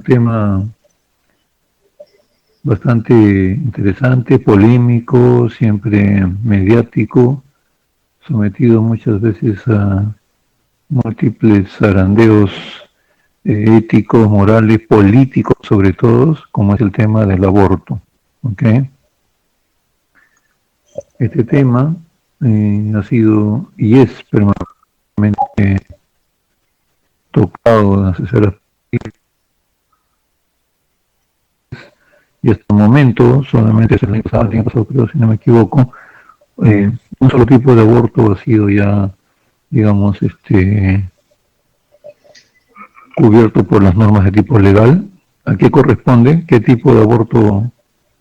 tema bastante interesante, polémico, siempre mediático, sometido muchas veces a múltiples zarandeos éticos, morales, políticos sobre todo, como es el tema del aborto. ¿Ok? Este tema ha sido y es permanentemente tocado en las esferas y hasta el momento solamente se le pasado, creo, si no me equivoco, un solo tipo de aborto ha sido ya, digamos, cubierto por las normas de tipo legal. ¿A qué corresponde? ¿Qué tipo de aborto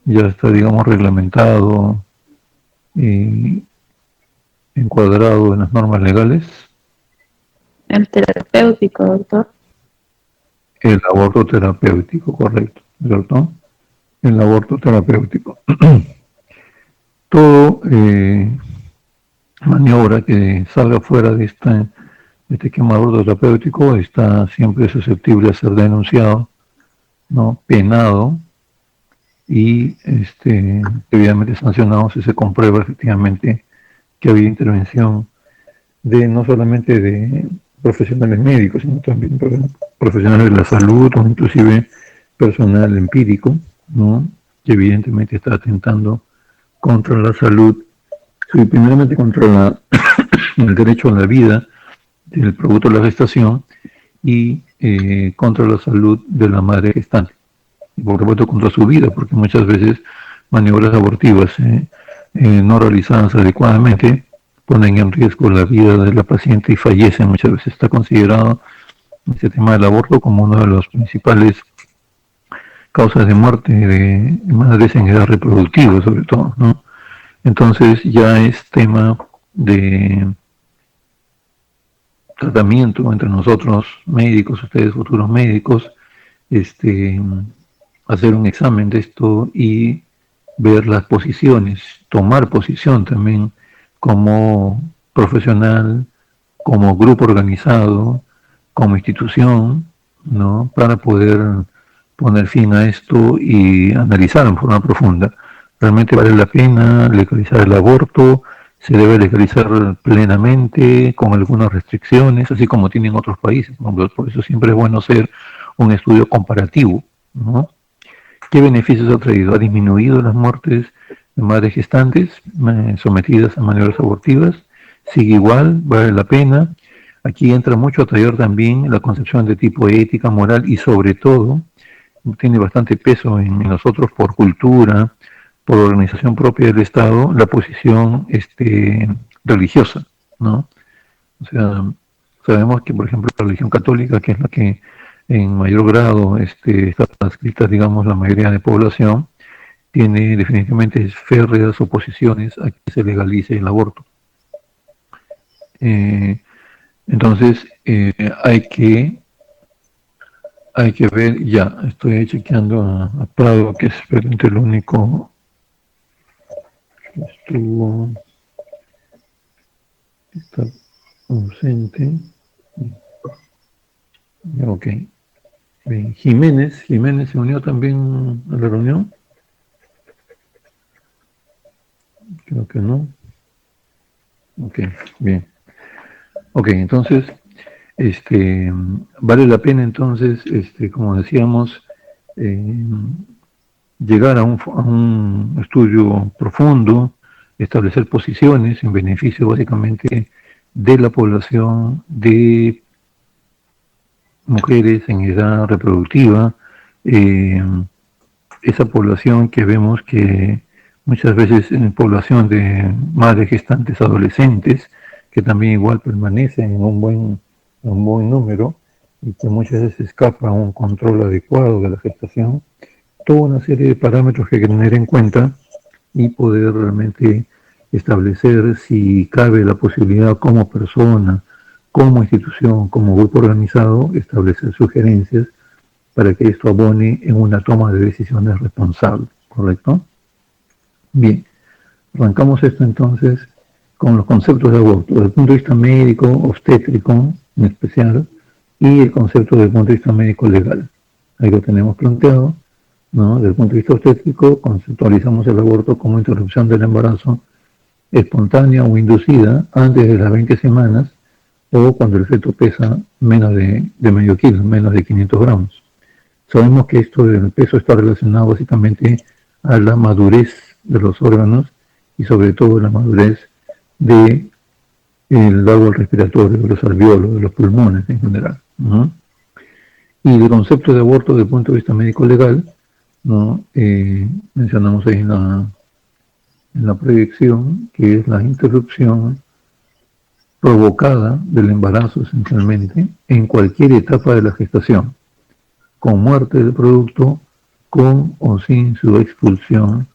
ya está, digamos, reglamentado y encuadrado en las normas legales? El terapéutico, doctor. El aborto terapéutico, correcto, ¿cierto? El aborto terapéutico. Todo maniobra que salga fuera de este esquema de aborto terapéutico está siempre susceptible a ser denunciado, ¿no? Penado y debidamente sancionado si se comprueba efectivamente que había intervención de no solamente de profesionales médicos, sino también profesionales de la salud o inclusive personal empírico, ¿no? Que evidentemente está atentando contra la salud, sí, primeramente contra el derecho a la vida del producto de la gestación y contra la salud de la madre gestante. Y por supuesto contra su vida, porque muchas veces maniobras abortivas no realizadas adecuadamente ponen en riesgo la vida de la paciente y fallece. Muchas veces está considerado este tema del aborto como una de las principales causas de muerte de madres en edad reproductiva, sobre todo, ¿no? Entonces ya es tema de tratamiento entre nosotros, médicos, ustedes futuros médicos, hacer un examen de esto y ver las posiciones, tomar posición también como profesional, como grupo organizado, como institución, ¿no? Para poder poner fin a esto y analizar en forma profunda. ¿Realmente vale la pena legalizar el aborto? ¿Se debe legalizar plenamente con algunas restricciones, así como tienen otros países? Por eso siempre es bueno hacer un estudio comparativo, ¿no? ¿Qué beneficios ha traído? ¿Ha disminuido las muertes de madres gestantes sometidas a maniobras abortivas? ¿Sigue igual? ¿Vale la pena? Aquí entra mucho a tallar también la concepción de tipo ética, moral y sobre todo tiene bastante peso en nosotros por cultura, por organización propia del Estado, la posición religiosa, ¿no? O sea, sabemos que, por ejemplo, la religión católica, que es la que en mayor grado está adscrita, digamos, la mayoría de población, tiene definitivamente férreas oposiciones a que se legalice el aborto. Eh, entonces, hay que ver, ya, estoy chequeando a Prado, que es el único que estuvo, está ausente. Ok. Bien. Jiménez se unió también a la reunión. Creo que no. Ok, bien. Ok, entonces, vale la pena entonces, como decíamos, eh, llegar a un estudio profundo, establecer posiciones en beneficio básicamente de la población, de mujeres en edad reproductiva, eh, esa población que vemos que muchas veces en población de madres gestantes adolescentes, que también igual permanecen en un buen número y que muchas veces escapa a un control adecuado de la gestación, toda una serie de parámetros que hay que tener en cuenta y poder realmente establecer si cabe la posibilidad como persona, como institución, como grupo organizado, establecer sugerencias para que esto abone en una toma de decisiones responsable, ¿correcto? Bien, arrancamos esto entonces con los conceptos de aborto, desde el punto de vista médico, obstétrico en especial, y el concepto desde el punto de vista médico legal. ahí lo tenemos planteado, ¿no? Desde el punto de vista obstétrico, conceptualizamos el aborto como interrupción del embarazo espontánea o inducida antes de las 20 semanas o cuando el feto pesa menos de medio kilo, menos de 500 gramos. Sabemos que esto del peso está relacionado básicamente a la madurez de los órganos y sobre todo la madurez del árbol respiratorio, de los alveolos, de los pulmones en general, ¿no? Y el concepto de aborto desde el punto de vista médico-legal, ¿no? Mencionamos ahí en la proyección, que es la interrupción provocada del embarazo esencialmente en cualquier etapa de la gestación, con muerte del producto, con o sin su expulsión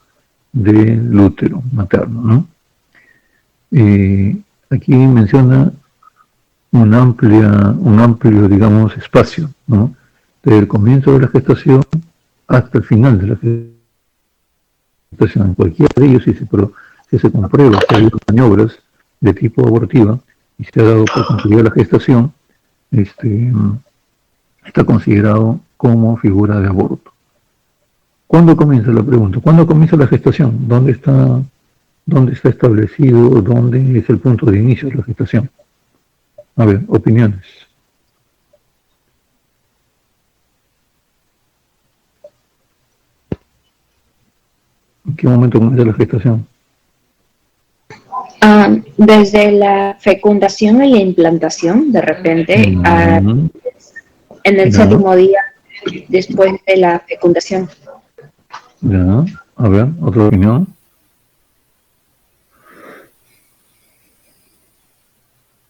del útero materno, ¿no? Aquí menciona un amplio, digamos, espacio, ¿no? Desde el comienzo de la gestación hasta el final de la gestación. En cualquiera de ellos, si se comprueba que hay maniobras de tipo abortiva y se ha dado por concluida la gestación, está considerado como figura de aborto. ¿Cuándo comienza la pregunta? ¿Cuándo comienza la gestación? ¿Dónde está establecido? ¿Dónde es el punto de inicio de la gestación? A ver, opiniones. ¿En qué momento comienza la gestación? Desde la fecundación y la implantación, de repente, en el séptimo día después de la fecundación. Ya, a ver, otra opinión.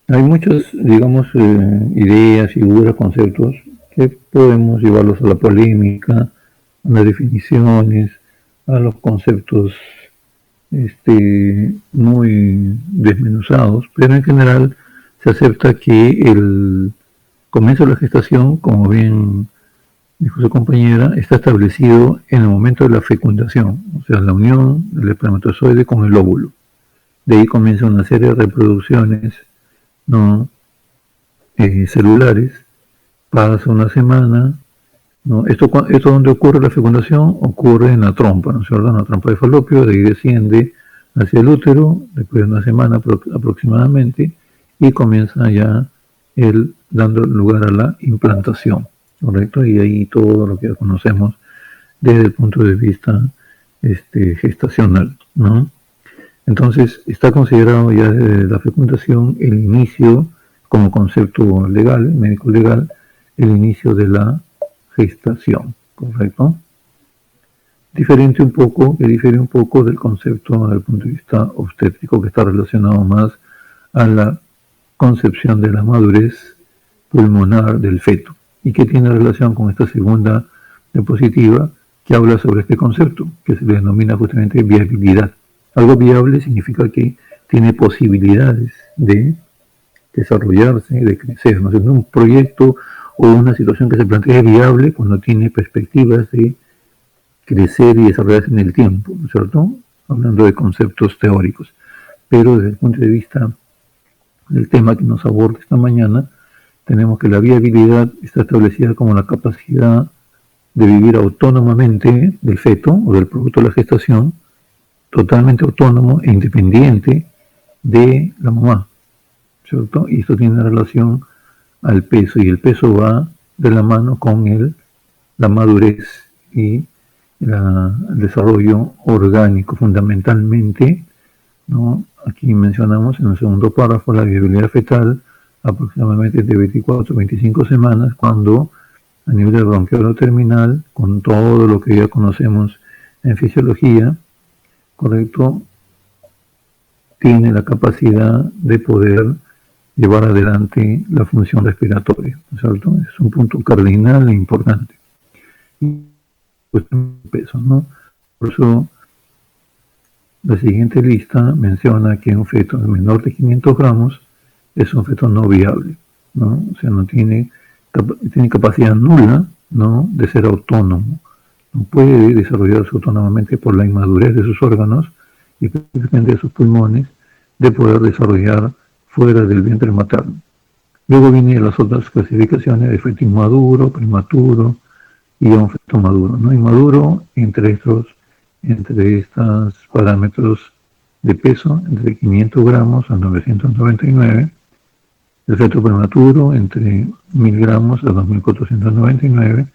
Hay muchas, digamos, ideas, figuras, conceptos que podemos llevarlos a la polémica, a las definiciones, a los conceptos muy desmenuzados, pero en general se acepta que el comienzo de la gestación, como bien dijo su compañera, está establecido en el momento de la fecundación, o sea, la unión del espermatozoide con el óvulo. De ahí comienza una serie de reproducciones, ¿no? Celulares, pasa una semana, ¿no? Esto donde ocurre la fecundación, ocurre en la trompa, ¿no es cierto? En la trompa de falopio, de ahí desciende hacia el útero, después de una semana aproximadamente, y comienza ya dando lugar a la implantación, ¿correcto? Y ahí todo lo que conocemos desde el punto de vista gestacional, ¿no? Entonces, está considerado ya desde la fecundación el inicio, como concepto legal, médico-legal, el inicio de la gestación, ¿correcto? Difiere un poco del concepto desde el punto de vista obstétrico, que está relacionado más a la concepción de la madurez pulmonar del feto, y que tiene relación con esta segunda diapositiva, que habla sobre este concepto, que se le denomina justamente viabilidad. Algo viable significa que tiene posibilidades de desarrollarse, de crecer. ¿No? Un proyecto o una situación que se plantea es viable cuando tiene perspectivas de crecer y desarrollarse en el tiempo, ¿no es cierto? Hablando de conceptos teóricos. Pero desde el punto de vista del tema que nos aborda esta mañana, tenemos que la viabilidad está establecida como la capacidad de vivir autónomamente del feto o del producto de la gestación, totalmente autónomo e independiente de la mamá, ¿cierto? Y esto tiene relación al peso, y el peso va de la mano con la madurez y el desarrollo orgánico, fundamentalmente, ¿no? Aquí mencionamos en el segundo párrafo la viabilidad fetal aproximadamente de 24 a 25 semanas, cuando a nivel del bronquiolo terminal, con todo lo que ya conocemos en fisiología, ¿correcto?, tiene la capacidad de poder llevar adelante la función respiratoria, ¿cierto? Es un punto cardinal e importante. Y pues peso, ¿no? Por eso la siguiente lista menciona que un feto menor de 500 gramos es un feto no viable, ¿no? O sea, tiene capacidad nula, ¿no?, de ser autónomo. No puede desarrollarse autónomamente por la inmadurez de sus órganos y específicamente de sus pulmones, de poder desarrollar fuera del vientre materno. Luego vienen las otras clasificaciones de feto inmaduro, prematuro, y a un feto maduro, ¿no? Inmaduro entre estos parámetros de peso, entre 500 gramos a 999, el feto prematuro entre 1000 gramos a 2499,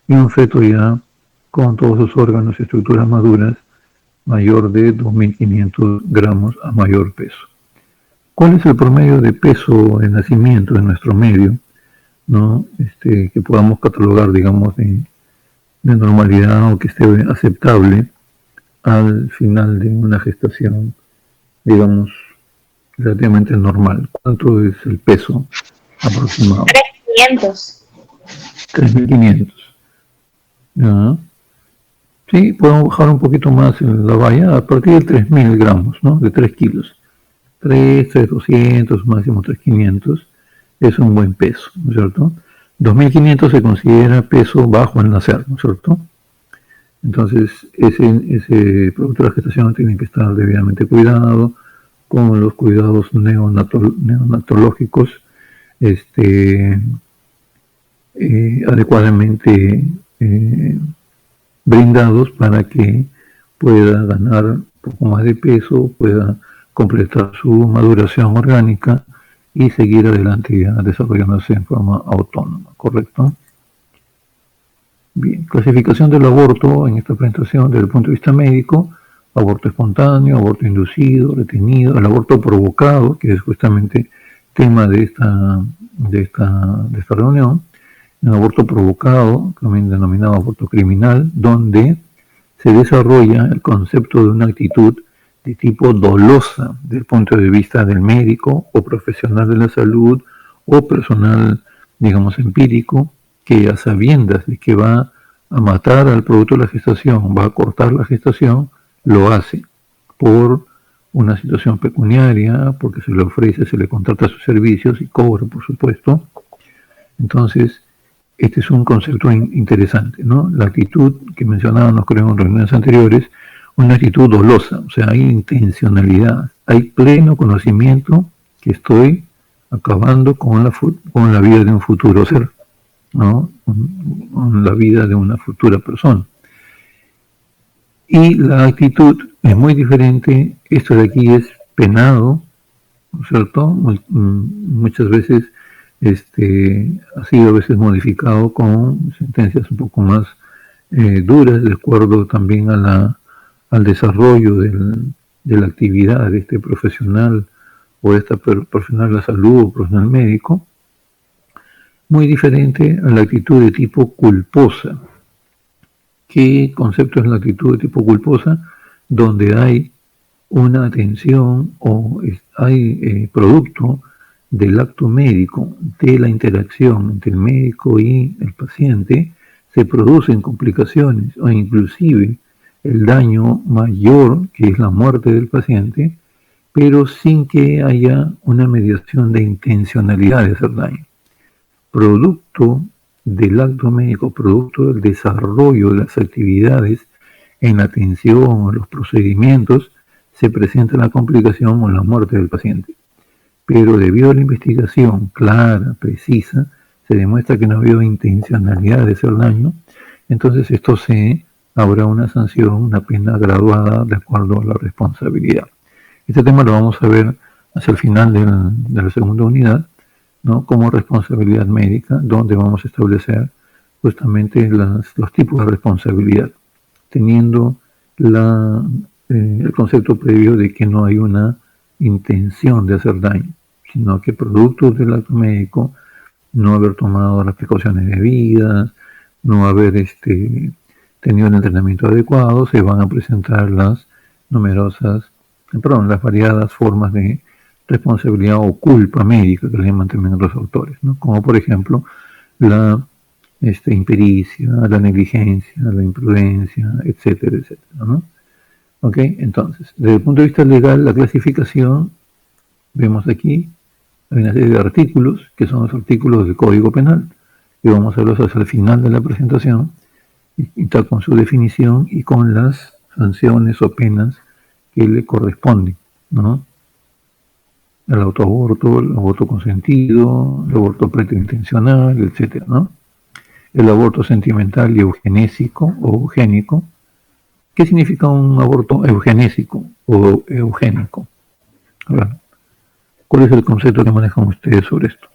y un feto ya con todos sus órganos y estructuras maduras mayor de 2500 gramos a mayor peso. ¿Cuál es el promedio de peso de nacimiento en nuestro medio, ¿no? Que podamos catalogar, digamos, de normalidad o que esté aceptable al final de una gestación, digamos, relativamente normal? ¿Cuánto es el peso aproximado? 3.500. 3.500. ¿Ya? Sí, podemos bajar un poquito más en la valla a partir de 3.000 gramos, ¿no? De 3 kilos. 3.200, máximo 3.500 es un buen peso, ¿no es cierto? 2.500 se considera peso bajo al nacer, ¿no es cierto? Entonces, ese producto de la gestación tiene que estar debidamente cuidado, con los cuidados neonatológicos adecuadamente brindados para que pueda ganar un poco más de peso, pueda completar su maduración orgánica y seguir adelante ya desarrollándose en forma autónoma, ¿correcto? Bien, clasificación del aborto en esta presentación desde el punto de vista médico: aborto espontáneo, aborto inducido, retenido, el aborto provocado, que es justamente tema de esta reunión, el aborto provocado, también denominado aborto criminal, donde se desarrolla el concepto de una actitud de tipo dolosa desde el punto de vista del médico o profesional de la salud o personal, digamos, empírico, que a sabiendas de que va a matar al producto de la gestación, va a cortar la gestación, lo hace por una situación pecuniaria, porque se le ofrece, se le contrata sus servicios y cobra, por supuesto. Entonces, este es un concepto interesante, ¿no? La actitud que mencionábamos, creo, en reuniones anteriores, una actitud dolosa, o sea, hay intencionalidad, hay pleno conocimiento que estoy acabando con la vida de un futuro ser, ¿no? Con la vida de una futura persona. Y la actitud es muy diferente. Esto de aquí es penado, ¿no es cierto? Muchas veces ha sido a veces modificado con sentencias un poco más duras, de acuerdo también al desarrollo de la actividad de este profesional o de esta profesional de la salud o profesional médico. Muy diferente a la actitud de tipo culposa. ¿Qué concepto es la actitud de tipo culposa? Donde hay una atención o hay producto del acto médico, de la interacción entre el médico y el paciente, se producen complicaciones o inclusive el daño mayor, que es la muerte del paciente, pero sin que haya una mediación de intencionalidad de hacer daño. Producto del acto médico, producto del desarrollo de las actividades en la atención o los procedimientos, se presenta la complicación o la muerte del paciente. Pero debido a la investigación clara, precisa, se demuestra que no ha habido intencionalidad de hacer daño, entonces esto habrá una sanción, una pena graduada de acuerdo a la responsabilidad. Este tema lo vamos a ver hacia el final de la segunda unidad, ¿no? Como responsabilidad médica, donde vamos a establecer justamente los tipos de responsabilidad, teniendo el concepto previo de que no hay una intención de hacer daño, sino que producto del acto médico, no haber tomado las precauciones debidas, no haber tenido el entrenamiento adecuado, se van a presentar las variadas formas de responsabilidad o culpa médica, que le llaman también los autores, ¿no? Como por ejemplo la impericia, la negligencia, la imprudencia, etcétera, etcétera, ¿no? Ok, entonces, desde el punto de vista legal, la clasificación, vemos aquí, hay una serie de artículos, que son los artículos del Código Penal, y vamos a verlos hacia el final de la presentación, y tal con su definición y con las sanciones o penas que le corresponden, ¿no? El autoaborto, el aborto consentido, el aborto preterintencional, etcétera, ¿no? el aborto sentimental y eugenésico o eugénico. ¿Qué significa un aborto eugenésico o eugénico? Bueno, ¿cuál es el concepto que manejan ustedes sobre esto?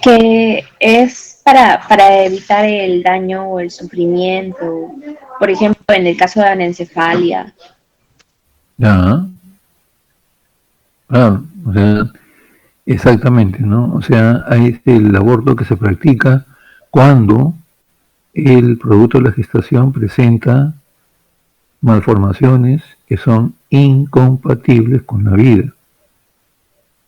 Que es para evitar el daño o el sufrimiento, por ejemplo, en el caso de anencefalia. Ya, claro, o sea, exactamente, ¿no? O sea, es el aborto que se practica cuando el producto de la gestación presenta malformaciones que son incompatibles con la vida,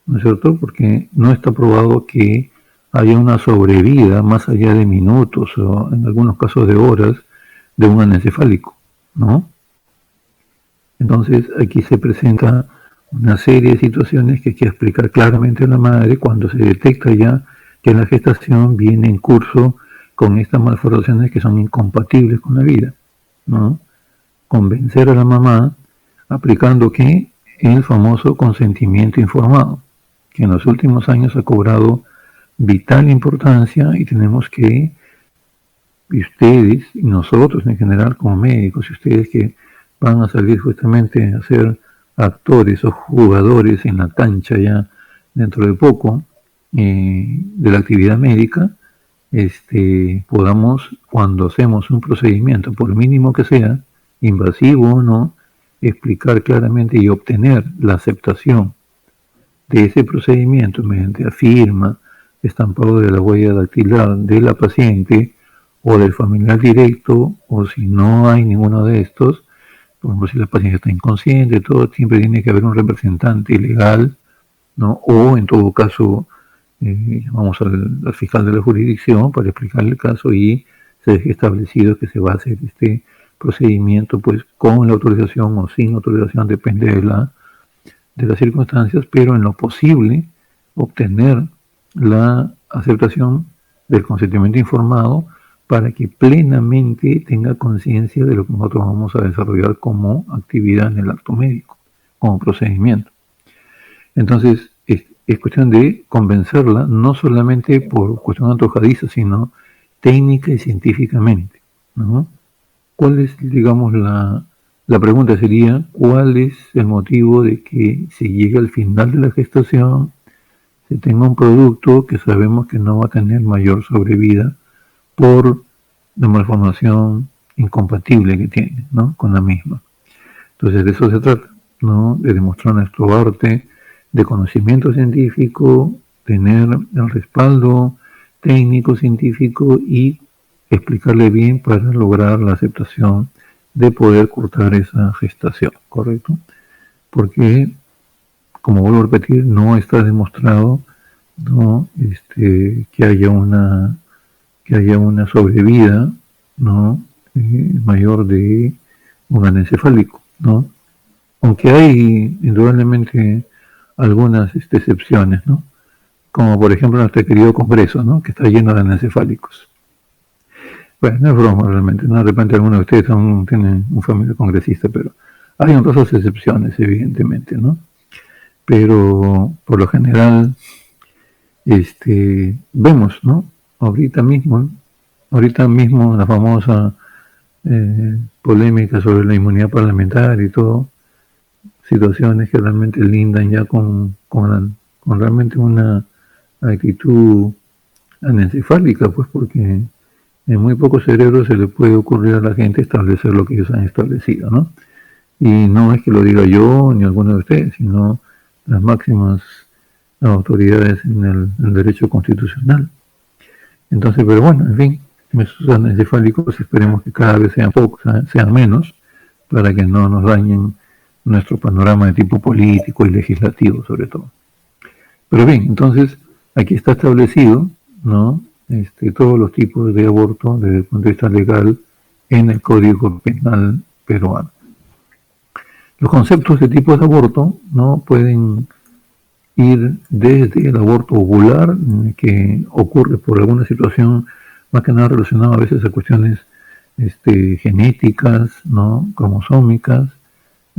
¿no es cierto? Porque no está probado que haya una sobrevida más allá de minutos o en algunos casos de horas de un anencefálico, ¿no? Entonces aquí se presenta una serie de situaciones que hay que explicar claramente a la madre cuando se detecta ya que la gestación viene en curso con estas malformaciones que son incompatibles con la vida, ¿no? Convencer a la mamá aplicando que el famoso consentimiento informado, que en los últimos años ha cobrado vital importancia y tenemos que, y ustedes y nosotros en general como médicos, y ustedes que van a salir justamente a ser actores o jugadores en la cancha ya dentro de poco de la actividad médica, podamos, cuando hacemos un procedimiento, por mínimo que sea, invasivo o no, explicar claramente y obtener la aceptación de ese procedimiento mediante la firma, estampado de la huella dactilar de la paciente o del familiar directo, o si no hay ninguno de estos, por ejemplo, si la paciente está inconsciente, todo, siempre tiene que haber un representante legal, ¿no? O en todo caso, llamamos al fiscal de la jurisdicción para explicarle el caso y se deje establecido que se va a hacer este procedimiento pues con la autorización o sin autorización, depende de las circunstancias, pero en lo posible obtener la aceptación del consentimiento informado para que plenamente tenga conciencia de lo que nosotros vamos a desarrollar como actividad en el acto médico, como procedimiento. Entonces, es cuestión de convencerla, no solamente por cuestión antojadiza, sino técnica y científicamente, ¿no? ¿Cuál es, digamos, la pregunta sería, ¿cuál es el motivo de que se llegue al final de la gestación, se tenga un producto que sabemos que no va a tener mayor sobrevida por la malformación incompatible que tiene, ¿no?, con la misma? Entonces de eso se trata, ¿no?, de demostrar nuestro arte de conocimiento científico, tener el respaldo técnico científico y explicarle bien para lograr la aceptación de poder cortar esa gestación, ¿correcto? Porque, como vuelvo a repetir, no está demostrado, ¿no?, que haya una sobrevida, ¿no?, mayor de un anencefálico, ¿no? Aunque hay indudablemente algunas excepciones, ¿no? Como por ejemplo nuestro querido Congreso, ¿no?, que está lleno de anencefálicos. Bueno, no es broma realmente, ¿no? De repente algunos de ustedes tienen un familiar congresista, pero hay otras excepciones, evidentemente, ¿no? Pero por lo general, vemos, ¿no? Ahorita mismo la famosa polémica sobre la inmunidad parlamentaria y todo, situaciones que realmente lindan ya con realmente una actitud anencefálica, pues porque en muy pocos cerebros se le puede ocurrir a la gente establecer lo que ellos han establecido, ¿no? Y no es que lo diga yo ni alguno de ustedes, sino las máximas autoridades en el derecho constitucional. Entonces, pero bueno, en fin, esos anencefálicos esperemos que cada vez sean pocos, sean menos, para que no nos dañen nuestro panorama de tipo político y legislativo, sobre todo. Pero bien, entonces, aquí está establecido, ¿no?, todos los tipos de aborto desde el punto de vista legal en el Código Penal peruano. Los conceptos de tipo de aborto, ¿no?, pueden ir desde el aborto ovular, que ocurre por alguna situación más que nada relacionada a veces a cuestiones genéticas, ¿no?, cromosómicas,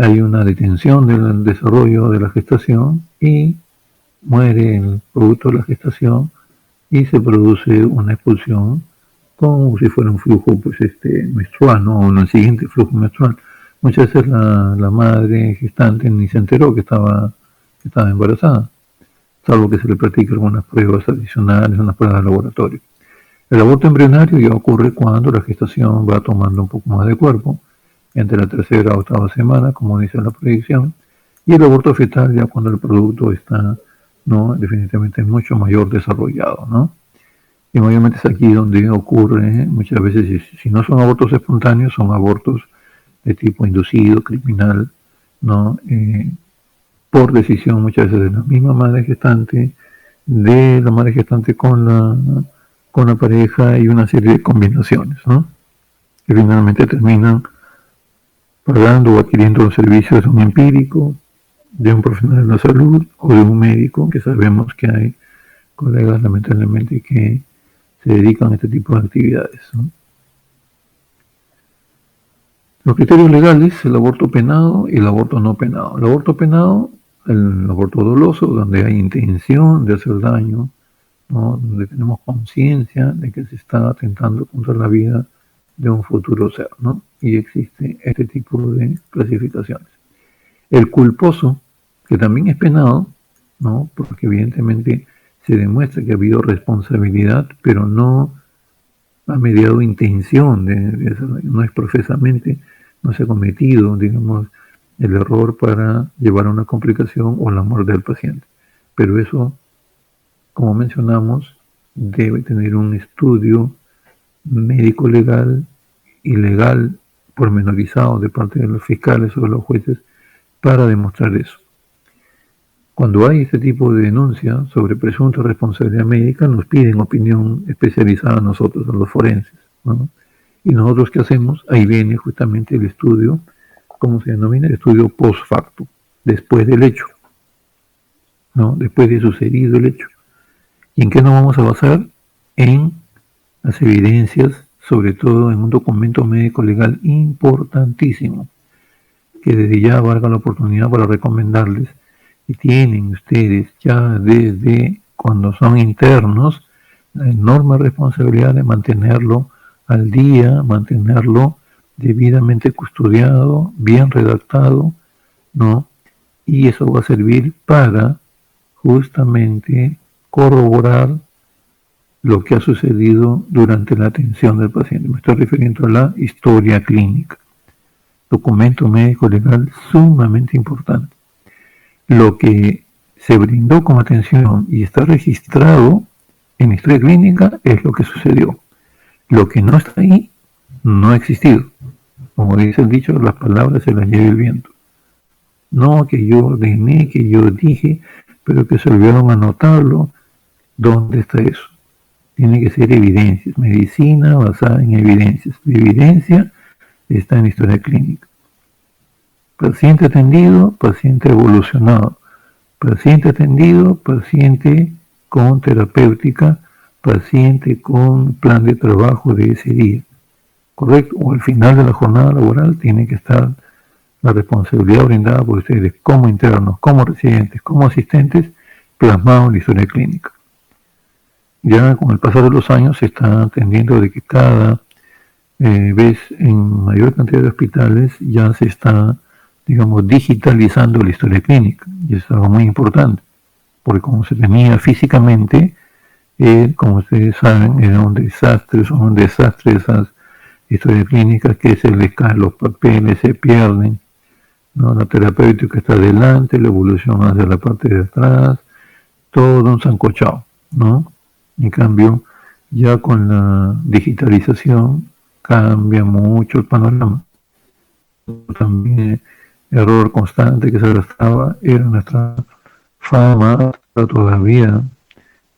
hay una detención del desarrollo de la gestación y muere el producto de la gestación y se produce una expulsión como si fuera un flujo menstrual, ¿no? O el siguiente flujo menstrual. Muchas veces la madre gestante ni se enteró que estaba embarazada, salvo que se le practique algunas pruebas adicionales, unas pruebas de laboratorio. El aborto embrionario ya ocurre cuando la gestación va tomando un poco más de cuerpo, entre la tercera o octava semana, como dice la predicción, y el aborto fetal ya cuando el producto está, ¿no?, definitivamente mucho mayor desarrollado, ¿no? Y obviamente es aquí donde ocurre muchas veces, si no son abortos espontáneos, son abortos de tipo inducido, criminal, ¿no? Por decisión muchas veces de la misma madre gestante, de la madre gestante con la pareja y una serie de combinaciones, ¿no? Que finalmente terminan pagando o adquiriendo los servicios de un empírico, de un profesional de la salud o de un médico, que sabemos que hay colegas lamentablemente que se dedican a este tipo de actividades, ¿no? Los criterios legales: el aborto penado y el aborto no penado. El aborto penado, el aborto doloso, donde hay intención de hacer daño, ¿no?, donde tenemos conciencia de que se está atentando contra la vida de un futuro ser, ¿no? Y existe este tipo de clasificaciones. El culposo, que también es penado, ¿no?, porque evidentemente se demuestra que ha habido responsabilidad, pero no ha mediado intención de hacer daño, no es profesamente, no se ha cometido, digamos, el error para llevar a una complicación o la muerte del paciente. Pero eso, como mencionamos, debe tener un estudio médico legal y legal pormenorizado de parte de los fiscales o de los jueces para demostrar eso. Cuando hay este tipo de denuncia sobre presunta responsabilidad médica, nos piden opinión especializada a nosotros, a los forenses, ¿no? Y nosotros, ¿qué hacemos? Ahí viene justamente el estudio, ¿cómo se denomina? El estudio post facto, después del hecho, ¿no? Después de sucedido el hecho. ¿Y en qué nos vamos a basar? En las evidencias, sobre todo en un documento médico legal importantísimo, que desde ya valga la oportunidad para recomendarles que tienen ustedes ya desde cuando son internos la enorme responsabilidad de mantenerlo al día, mantenerlo debidamente custodiado, bien redactado, ¿no? Y eso va a servir para justamente corroborar lo que ha sucedido durante la atención del paciente. Me estoy refiriendo a la historia clínica, documento médico legal sumamente importante. Lo que se brindó como atención y está registrado en historia clínica es lo que sucedió. Lo que no está ahí no ha existido. Como dice el dicho, las palabras se las lleva el viento. No que yo ordené, que yo dije, pero que se olvidaron anotarlo. ¿Dónde está eso? Tiene que ser evidencias. Medicina basada en evidencias. La evidencia está en historia clínica. Paciente atendido, paciente evolucionado. Paciente atendido, paciente con terapéutica, paciente con plan de trabajo de ese día. ¿Correcto? O al final de la jornada laboral tiene que estar la responsabilidad brindada por ustedes como internos, como residentes, como asistentes, plasmado en la historia clínica. Ya con el pasar de los años se está atendiendo de que cada vez en mayor cantidad de hospitales ya se está, digamos, digitalizando la historia clínica, y eso es algo muy importante, porque como se tenía físicamente, como ustedes saben, era un desastre, son un desastre esas historias clínicas, que se les caen los papeles, se pierden, ¿no? La terapéutica está adelante, la evolución hacia la parte de atrás, todo un sancochado, ¿no? En cambio, ya con la digitalización cambia mucho el panorama. También error constante que se arrastraba era nuestra fama, todavía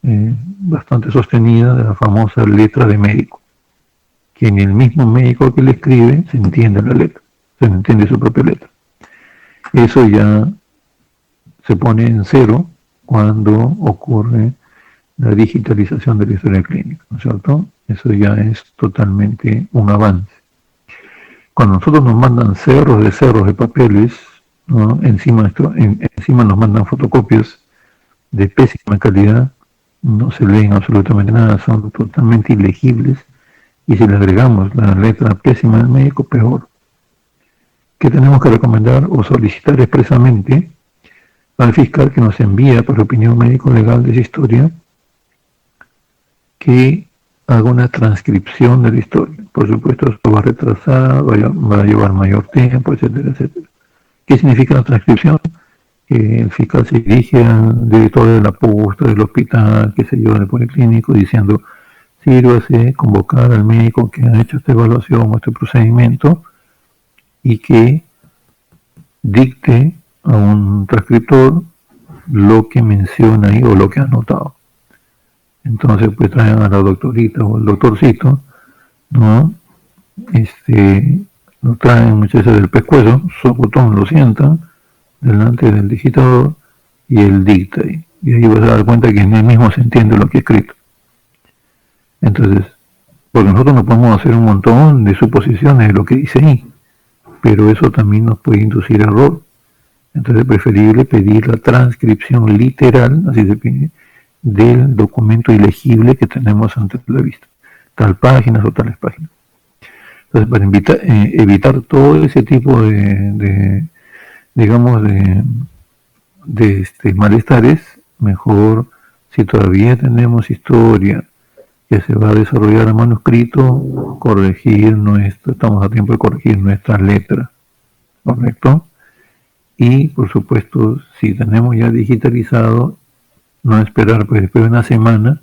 bastante sostenida, de la famosa letra de médico, que ni el mismo médico que le escribe se entiende la letra, se entiende su propia letra. Eso ya se pone en cero cuando ocurre la digitalización de la historia clínica, ¿no es cierto? Eso ya es totalmente un avance. Cuando nosotros nos mandan cerros de papeles, ¿no? Encima nos mandan fotocopias de pésima calidad, no se leen absolutamente nada, son totalmente ilegibles, y si le agregamos la letra pésima del médico, peor. ¿Qué tenemos que recomendar o solicitar expresamente al fiscal que nos envía por opinión médico-legal de esa historia que haga una transcripción de la historia? Por supuesto, esto va a retrasar, va a llevar mayor tiempo, etcétera, etcétera. ¿Qué significa la transcripción? Que el fiscal se dirige al director de la posta, del hospital, qué sé yo, del policlínico, diciendo: sírvase convocar al médico que ha hecho esta evaluación o este procedimiento y que dicte a un transcriptor lo que menciona ahí o lo que ha anotado. Entonces pues traen a la doctorita o el doctorcito, ¿no? Lo traen muchas veces del pescuezo, su botón lo sientan delante del digitador y él dicta ahí. Y ahí vas a dar cuenta que en él mismo se entiende lo que ha escrito. Entonces, porque nosotros no podemos hacer un montón de suposiciones de lo que dice ahí, pero eso también nos puede inducir a error. Entonces es preferible pedir la transcripción literal, así se pide, del documento ilegible que tenemos ante la vista, tal páginas o tales páginas. Entonces, para evitar todo ese tipo de malestares, mejor, si todavía tenemos historia que se va a desarrollar a manuscrito, estamos a tiempo de corregir nuestra letra, ¿correcto? Y por supuesto, si tenemos ya digitalizado, no esperar pues después de una semana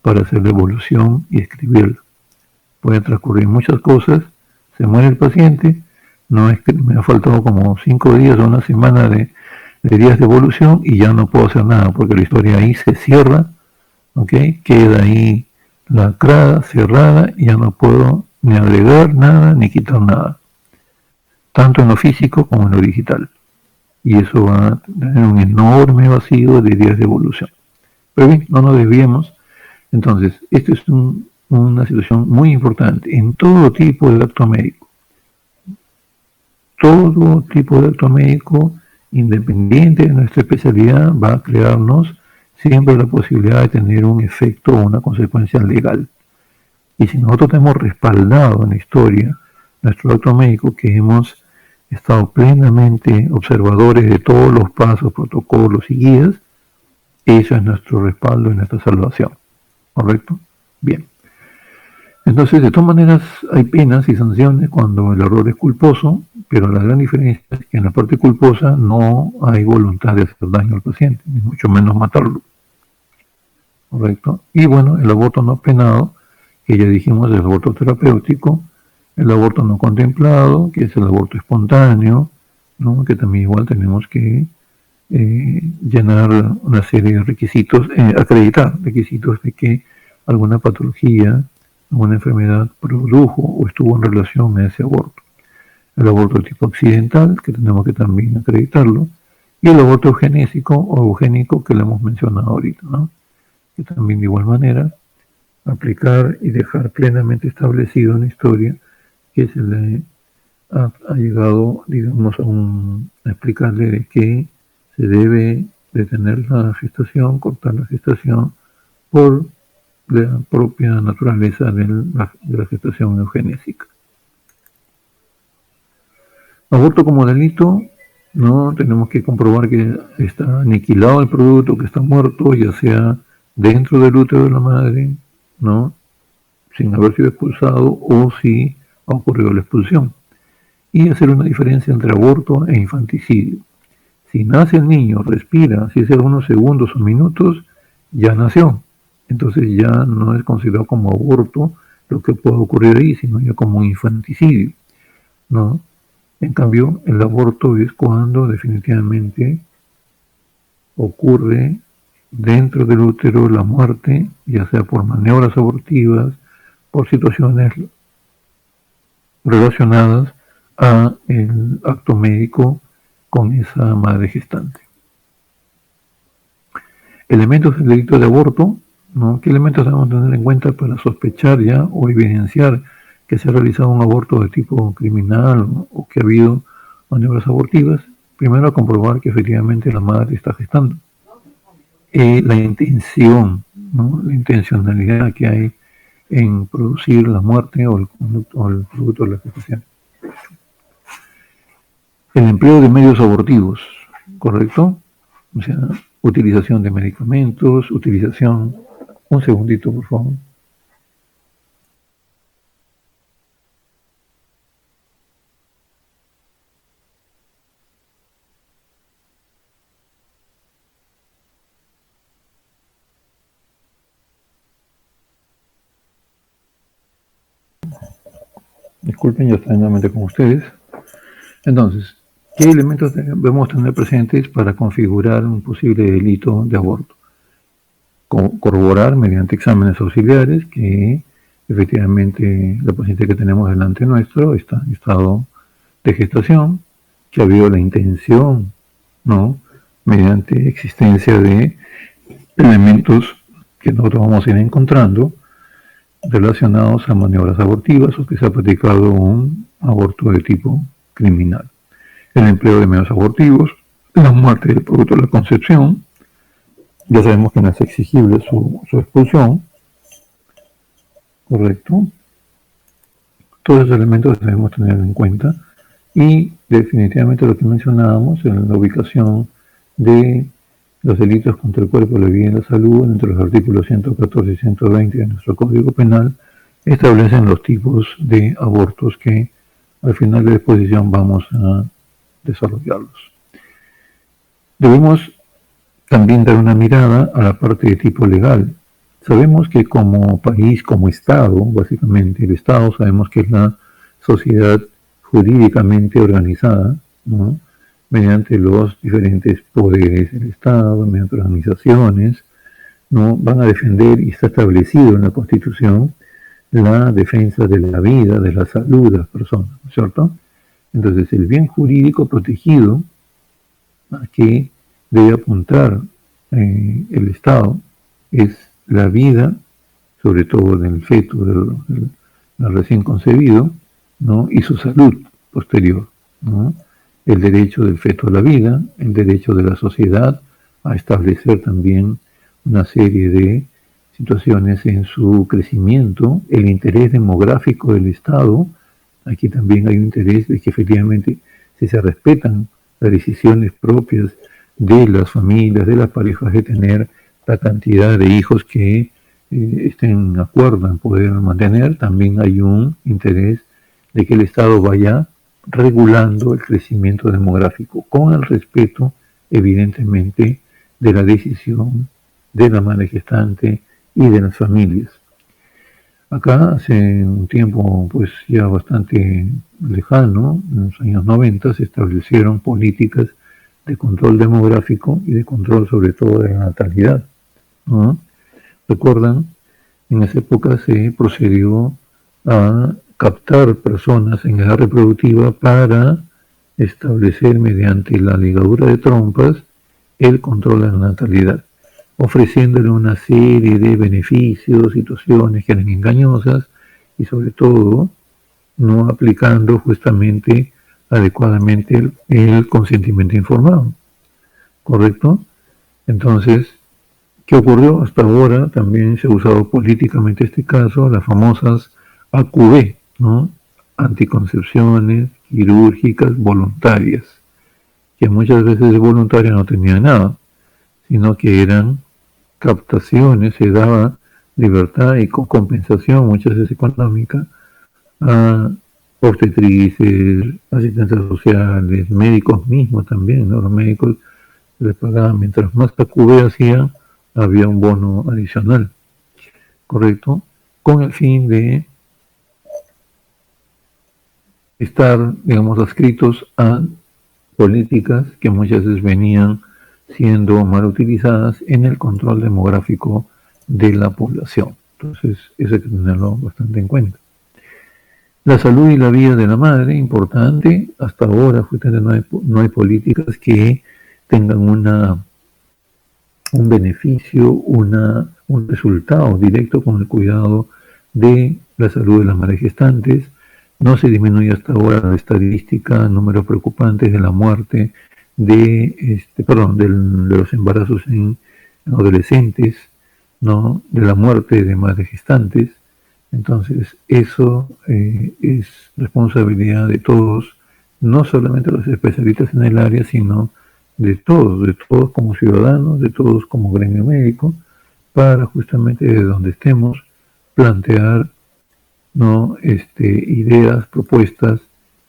para hacer la evolución y escribirlo. Pueden transcurrir muchas cosas, se muere el paciente, no es que me ha faltado como 5 días o una semana de días de evolución y ya no puedo hacer nada porque la historia ahí se cierra, ¿ok? Queda ahí lacrada, cerrada, y ya no puedo ni agregar nada ni quitar nada, tanto en lo físico como en lo digital. Y eso va a tener un enorme vacío de días de evolución. Pero bien, no nos desviemos. Entonces, esto es una situación muy importante en todo tipo de acto médico. Todo tipo de acto médico, independiente de nuestra especialidad, va a crearnos siempre la posibilidad de tener un efecto o una consecuencia legal. Y si nosotros tenemos respaldado en la historia nuestro acto médico, que hemos estado plenamente observadores de todos los pasos, protocolos y guías, eso es nuestro respaldo y nuestra salvación. ¿Correcto? Bien. Entonces, de todas maneras, hay penas y sanciones cuando el error es culposo, pero la gran diferencia es que en la parte culposa no hay voluntad de hacer daño al paciente, ni mucho menos matarlo. ¿Correcto? Y bueno, el aborto no penado, que ya dijimos, es el aborto terapéutico, el aborto no contemplado, que es el aborto espontáneo, ¿no? Que también igual tenemos que llenar una serie de requisitos, acreditar requisitos de que alguna patología, alguna enfermedad produjo o estuvo en relación a ese aborto. El aborto tipo accidental, que tenemos que también acreditarlo, y el aborto eugenésico o eugénico, que lo hemos mencionado ahorita, ¿no? Que también de igual manera aplicar y dejar plenamente establecido en la historia que se le ha llegado, digamos, a explicarle de que se debe detener la gestación, cortar la gestación por la propia naturaleza de la gestación eugenésica. Aborto como delito, no tenemos que comprobar que está aniquilado el producto, que está muerto, ya sea dentro del útero de la madre, ¿no? Sin haber sido expulsado, o si ha ocurrido la expulsión. Y hacer una diferencia entre aborto e infanticidio. Si nace el niño, respira, si es algunos segundos o minutos, ya nació. Entonces ya no es considerado como aborto lo que puede ocurrir ahí, sino ya como un infanticidio, ¿no? En cambio, el aborto es cuando definitivamente ocurre dentro del útero la muerte, ya sea por maniobras abortivas, por situaciones relacionadas a el acto médico con esa madre gestante. Elementos del delito de aborto, ¿no? ¿Qué elementos debemos tener en cuenta para sospechar ya o evidenciar que se ha realizado un aborto de tipo criminal o que ha habido maniobras abortivas? Primero, a comprobar que efectivamente la madre está gestando. La intención, ¿no? La intencionalidad que hay en producir la muerte o el producto de la gestación. El empleo de medios abortivos, ¿correcto? O sea, utilización de medicamentos, utilización... Un segundito, por favor. Disculpen, yo estoy nuevamente con ustedes. Entonces, ¿qué elementos debemos tener presentes para configurar un posible delito de aborto? Corroborar mediante exámenes auxiliares que efectivamente la paciente que tenemos delante nuestro está en estado de gestación, que ha habido la intención, ¿no? Mediante existencia de elementos que nosotros vamos a ir encontrando relacionados a maniobras abortivas o que se ha practicado un aborto de tipo criminal. El empleo de medios abortivos, la muerte del producto de la concepción, ya sabemos que no es exigible su expulsión, ¿correcto? Todos esos elementos debemos tener en cuenta y definitivamente lo que mencionábamos en la ubicación de los delitos contra el cuerpo, la vida y la salud, entre los artículos 114 y 120 de nuestro Código Penal, establecen los tipos de abortos que al final de la exposición vamos a desarrollarlos. Debemos también dar una mirada a la parte de tipo legal. Sabemos que como país, como Estado, básicamente el Estado sabemos que es la sociedad jurídicamente organizada, ¿no? Mediante los diferentes poderes del Estado, mediante organizaciones, ¿no? Van a defender, y está establecido en la Constitución, la defensa de la vida, de la salud de las personas, ¿no es cierto? Entonces, el bien jurídico protegido a que debe apuntar el Estado es la vida, sobre todo del feto, del recién concebido, ¿no? Y su salud posterior, ¿no? El derecho del feto a la vida, el derecho de la sociedad a establecer también una serie de situaciones en su crecimiento, el interés demográfico del Estado. Aquí también hay un interés de que efectivamente si se respetan las decisiones propias de las familias, de las parejas, de tener la cantidad de hijos que estén de acuerdo en poder mantener, también hay un interés de que el Estado vaya regulando el crecimiento demográfico con el respeto, evidentemente, de la decisión de la madre gestante y de las familias. Acá hace un tiempo, pues ya bastante lejano, en los años 90, se establecieron políticas de control demográfico y de control sobre todo de la natalidad, ¿no? Recuerdan, en esa época se procedió a captar personas en edad reproductiva para establecer mediante la ligadura de trompas el control de la natalidad, ofreciéndole una serie de beneficios, situaciones que eran engañosas y sobre todo no aplicando justamente adecuadamente el consentimiento informado, ¿correcto? Entonces, ¿qué ocurrió? Hasta ahora también se ha usado políticamente este caso, las famosas AQV, ¿no? Anticoncepciones quirúrgicas voluntarias, que muchas veces de voluntaria no tenía nada, sino que eran captaciones, se daba libertad y con compensación, muchas veces económica, a obstetrices, asistentes sociales, médicos mismos también, ¿no? Los médicos les pagaban, mientras más AQV hacían, había un bono adicional, ¿correcto? Con el fin de estar, digamos, adscritos a políticas que muchas veces venían siendo mal utilizadas en el control demográfico de la población. Entonces, eso hay que tenerlo bastante en cuenta. La salud y la vida de la madre, importante. Hasta ahora justamente no hay políticas que tengan un beneficio, un resultado directo con el cuidado de la salud de las madres gestantes. No se disminuye hasta ahora la estadística, números preocupantes de la muerte de los embarazos en adolescentes, ¿no? De la muerte de madres gestantes. Entonces, eso es responsabilidad de todos, no solamente los especialistas en el área, sino de todos como ciudadanos, de todos como gremio médico, para justamente desde donde estemos plantear, ¿no? Ideas, propuestas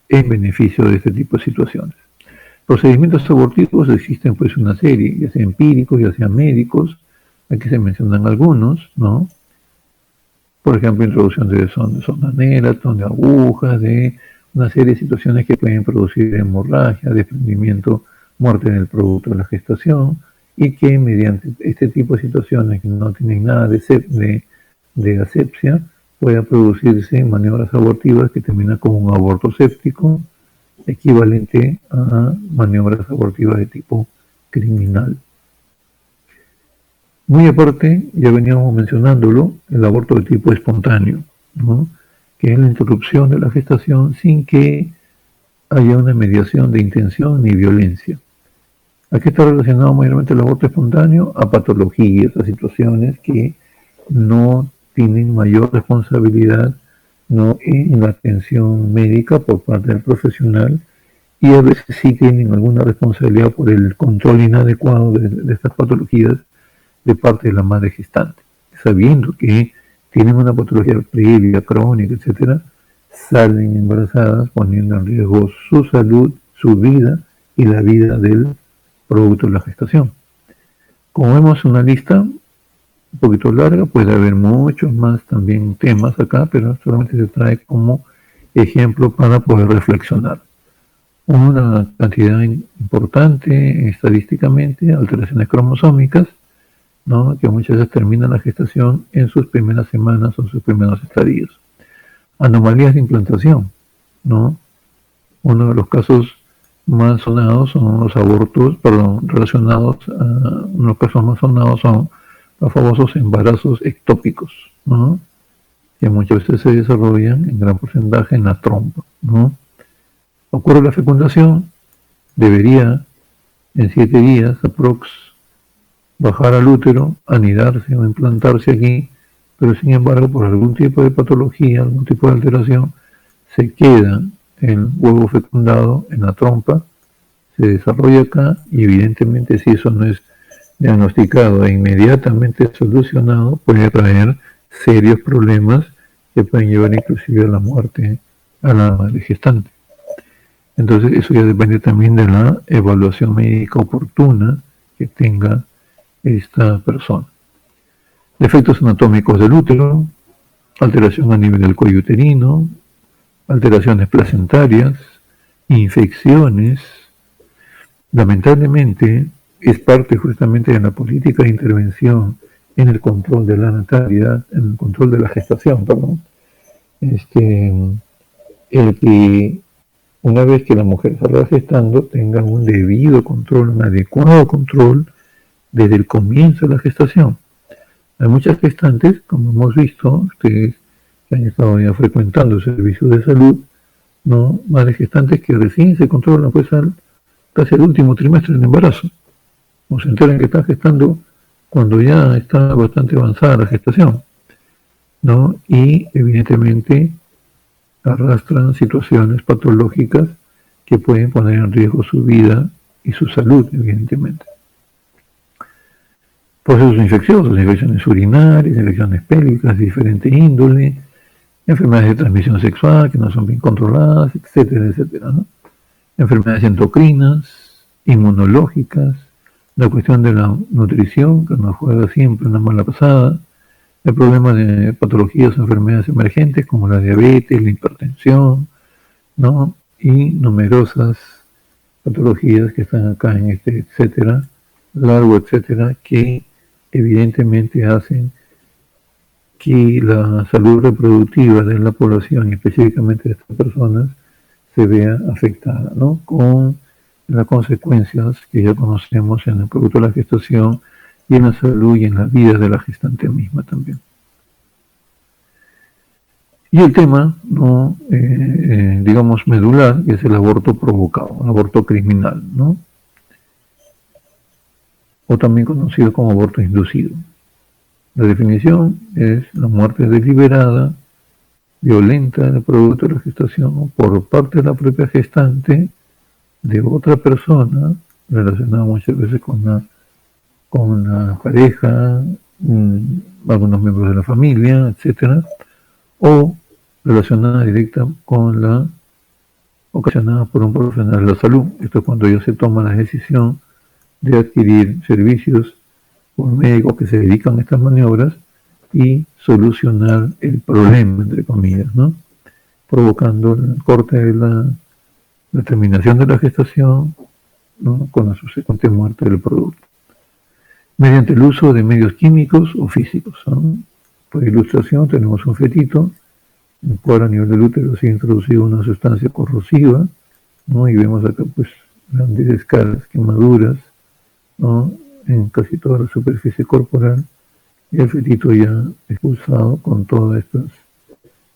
en beneficio de este tipo de situaciones. Procedimientos abortivos existen pues una serie, ya sea empíricos, ya sean médicos, aquí se mencionan algunos, ¿no? Por ejemplo, introducción de sonda Nelaton, de agujas, de una serie de situaciones que pueden producir hemorragia, desprendimiento, muerte en el producto de la gestación, y que mediante este tipo de situaciones que no tienen nada de asepsia, pueda producirse maniobras abortivas que terminan como un aborto séptico, equivalente a maniobras abortivas de tipo criminal. Muy aparte, ya veníamos mencionándolo, el aborto de tipo espontáneo, ¿no? Que es la interrupción de la gestación sin que haya una mediación de intención ni violencia. Aquí está relacionado mayormente el aborto espontáneo a patologías, a situaciones que no tienen mayor responsabilidad, ¿no? En la atención médica por parte del profesional, y a veces sí tienen alguna responsabilidad por el control inadecuado de estas patologías de parte de la madre gestante, sabiendo que tienen una patología previa, crónica, etcétera, salen embarazadas poniendo en riesgo su salud, su vida y la vida del producto de la gestación. Como vemos, una lista un poquito larga, puede haber muchos más también temas acá, pero solamente se trae como ejemplo para poder reflexionar. Una cantidad importante estadísticamente, alteraciones cromosómicas, ¿no? Que muchas veces terminan la gestación en sus primeras semanas o sus primeros estadios. Anomalías de implantación, ¿no? Uno de los casos más sonados son los abortos, relacionados a, uno de los casos más sonados son los famosos embarazos ectópicos, ¿no? Que muchas veces se desarrollan en gran porcentaje en la trompa, ¿no? Ocurre la fecundación, debería en 7 días aprox bajar al útero, anidarse o implantarse aquí, pero sin embargo por algún tipo de patología, algún tipo de alteración, se queda el huevo fecundado en la trompa, se desarrolla acá, y evidentemente si eso no es diagnosticado e inmediatamente solucionado, puede traer serios problemas que pueden llevar inclusive a la muerte a la madre gestante. Entonces eso ya depende también de la evaluación médica oportuna que tenga esta persona. Defectos anatómicos del útero, alteración a nivel del cuello uterino, alteraciones placentarias, infecciones. Lamentablemente es parte justamente de la política de intervención en el control de la natalidad, en el control de la gestación, perdón. El que una vez que la mujer salga gestando tenga un debido control, un adecuado control desde el comienzo de la gestación. Hay muchas gestantes, como hemos visto, ustedes que han estado ya frecuentando servicios de salud, ¿no? Madres gestantes que recién se controlan pues casi el último trimestre del embarazo, o se enteran que están gestando cuando ya está bastante avanzada la gestación, ¿no? Y evidentemente arrastran situaciones patológicas que pueden poner en riesgo su vida y su salud, evidentemente. Procesos infecciosos, infecciones urinarias, infecciones pélvicas de diferente índole, enfermedades de transmisión sexual que no son bien controladas, etcétera, etcétera, ¿no? Enfermedades endocrinas, inmunológicas, la cuestión de la nutrición, que nos juega siempre una mala pasada, el problema de patologías o enfermedades emergentes como la diabetes, la hipertensión, ¿no? Y numerosas patologías que están acá en etcétera, largo, etcétera, que evidentemente hacen que la salud reproductiva de la población, específicamente de estas personas, se vea afectada, ¿no? Con las consecuencias que ya conocemos en el producto de la gestación y en la salud y en la vida de la gestante misma también. Y el tema, ¿no? Digamos, medular, que es el aborto provocado, el aborto criminal, ¿no? o también conocido como aborto inducido. La definición es la muerte deliberada, violenta del producto de la gestación por parte de la propia gestante de otra persona, relacionada muchas veces con la pareja, algunos miembros de la familia, etcétera, o relacionada directa con la ocasionada por un profesional de la salud. Esto es cuando ya se toma la decisión de adquirir servicios por médicos que se dedican a estas maniobras y solucionar el problema, entre comillas, ¿no? Provocando el corte de la terminación de la gestación, ¿no? Con la subsecuente muerte del producto, mediante el uso de medios químicos o físicos, ¿no? Por ilustración tenemos un fetito, en el cual a nivel del útero se ha introducido una sustancia corrosiva, ¿no? Y vemos acá pues grandes escalas, quemaduras, ¿no? En casi toda la superficie corporal, y el fetito ya expulsado con todos estos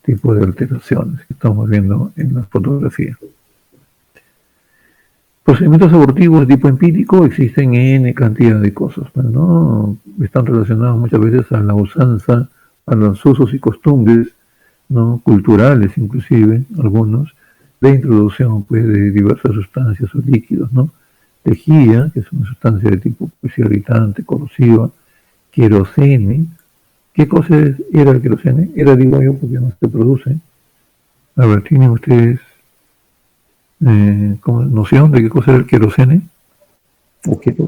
tipos de alteraciones que estamos viendo en la fotografía. Procedimientos abortivos de tipo empírico existen N cantidad de cosas, ¿no? Están relacionados muchas veces a la usanza, a los usos y costumbres, ¿no? Culturales inclusive, algunos, de introducción pues, de diversas sustancias o líquidos, ¿no? Lejía, que es una sustancia de tipo pues, irritante, corrosiva, querosene. ¿Qué cosa era el querosene? Era, digo yo, porque no se produce. A ver, ¿tienen ustedes noción de qué cosa era el querosene?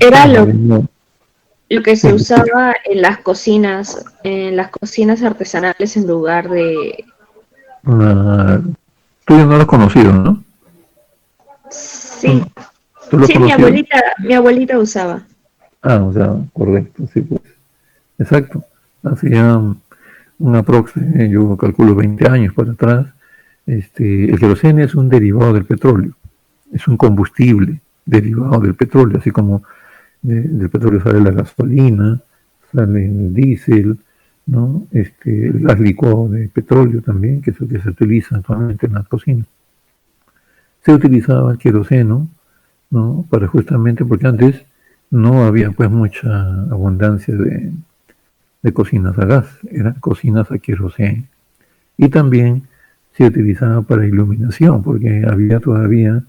Era lo que se usaba en las cocinas artesanales en lugar de... Tú ya no lo has conocido, ¿no? Sí, ¿Tú lo sí, mi abuelita usaba. Ah, o sea, correcto, sí, pues. Exacto. Hacía un aprox, yo calculo 20 años para atrás. El querosene es un derivado del petróleo, es un combustible derivado del petróleo, así como del petróleo sale la gasolina, sale el diésel, ¿no? El gas licuado de petróleo también, que es el que se utiliza actualmente en las cocinas. Se utilizaba el queroseno, ¿no? Para justamente, porque antes no había pues mucha abundancia de cocinas a gas, eran cocinas a queroseno. Y también se utilizaba para iluminación, porque había todavía,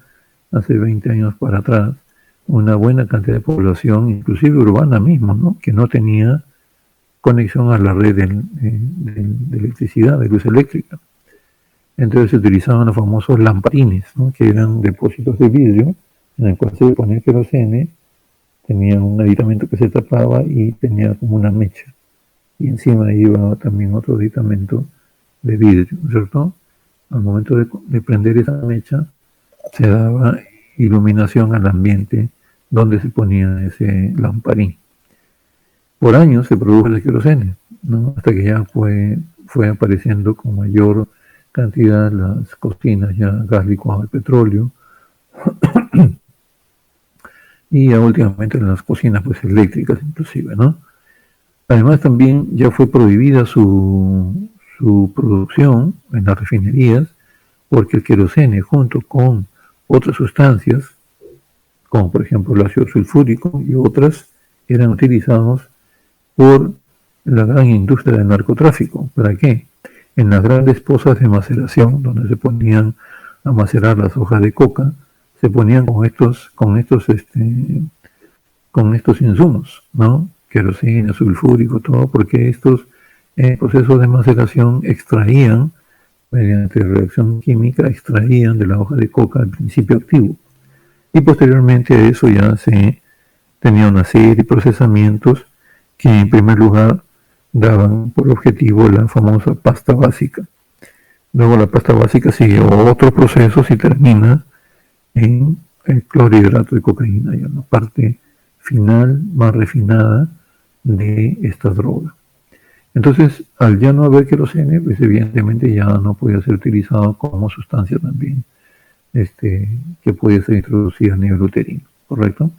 hace 20 años para atrás, una buena cantidad de población, inclusive urbana mismo, ¿no? Que no tenía conexión a la red de electricidad, de luz eléctrica. Entonces se utilizaban los famosos lamparines, ¿no? Que eran depósitos de vidrio en el cual se ponía querosene, tenía un aditamento que se tapaba y tenía como una mecha. Y encima iba también otro aditamento de vidrio, ¿cierto? Al momento de prender esa mecha, se daba iluminación al ambiente donde se ponía ese lamparín. Por años se produjo el querosene, ¿no? Hasta que ya fue apareciendo con mayor cantidad las cocinas, ya gas licuado de petróleo, y ya últimamente en las cocinas pues eléctricas inclusive, ¿no? Además también ya fue prohibida su producción en las refinerías, porque el querosene junto con otras sustancias, como por ejemplo el ácido sulfúrico y otras, eran utilizados por la gran industria del narcotráfico. ¿Para qué? En las grandes pozas de maceración, donde se ponían a macerar las hojas de coca, se ponían con estos insumos, ¿no? Querosene, sulfúrico, todo, porque estos procesos de maceración extraían, mediante reacción química, extraían de la hoja de coca el principio activo. Y posteriormente a eso ya se tenía una serie de procesamientos que en primer lugar daban por objetivo la famosa pasta básica. Luego la pasta básica sigue otros procesos y termina en el clorhidrato de cocaína, ya la parte final más refinada de esta droga. Entonces, al ya no haber querosene, pues evidentemente ya no podía ser utilizado como sustancia también, que podía ser introducida a nivel uterino, ¿correcto?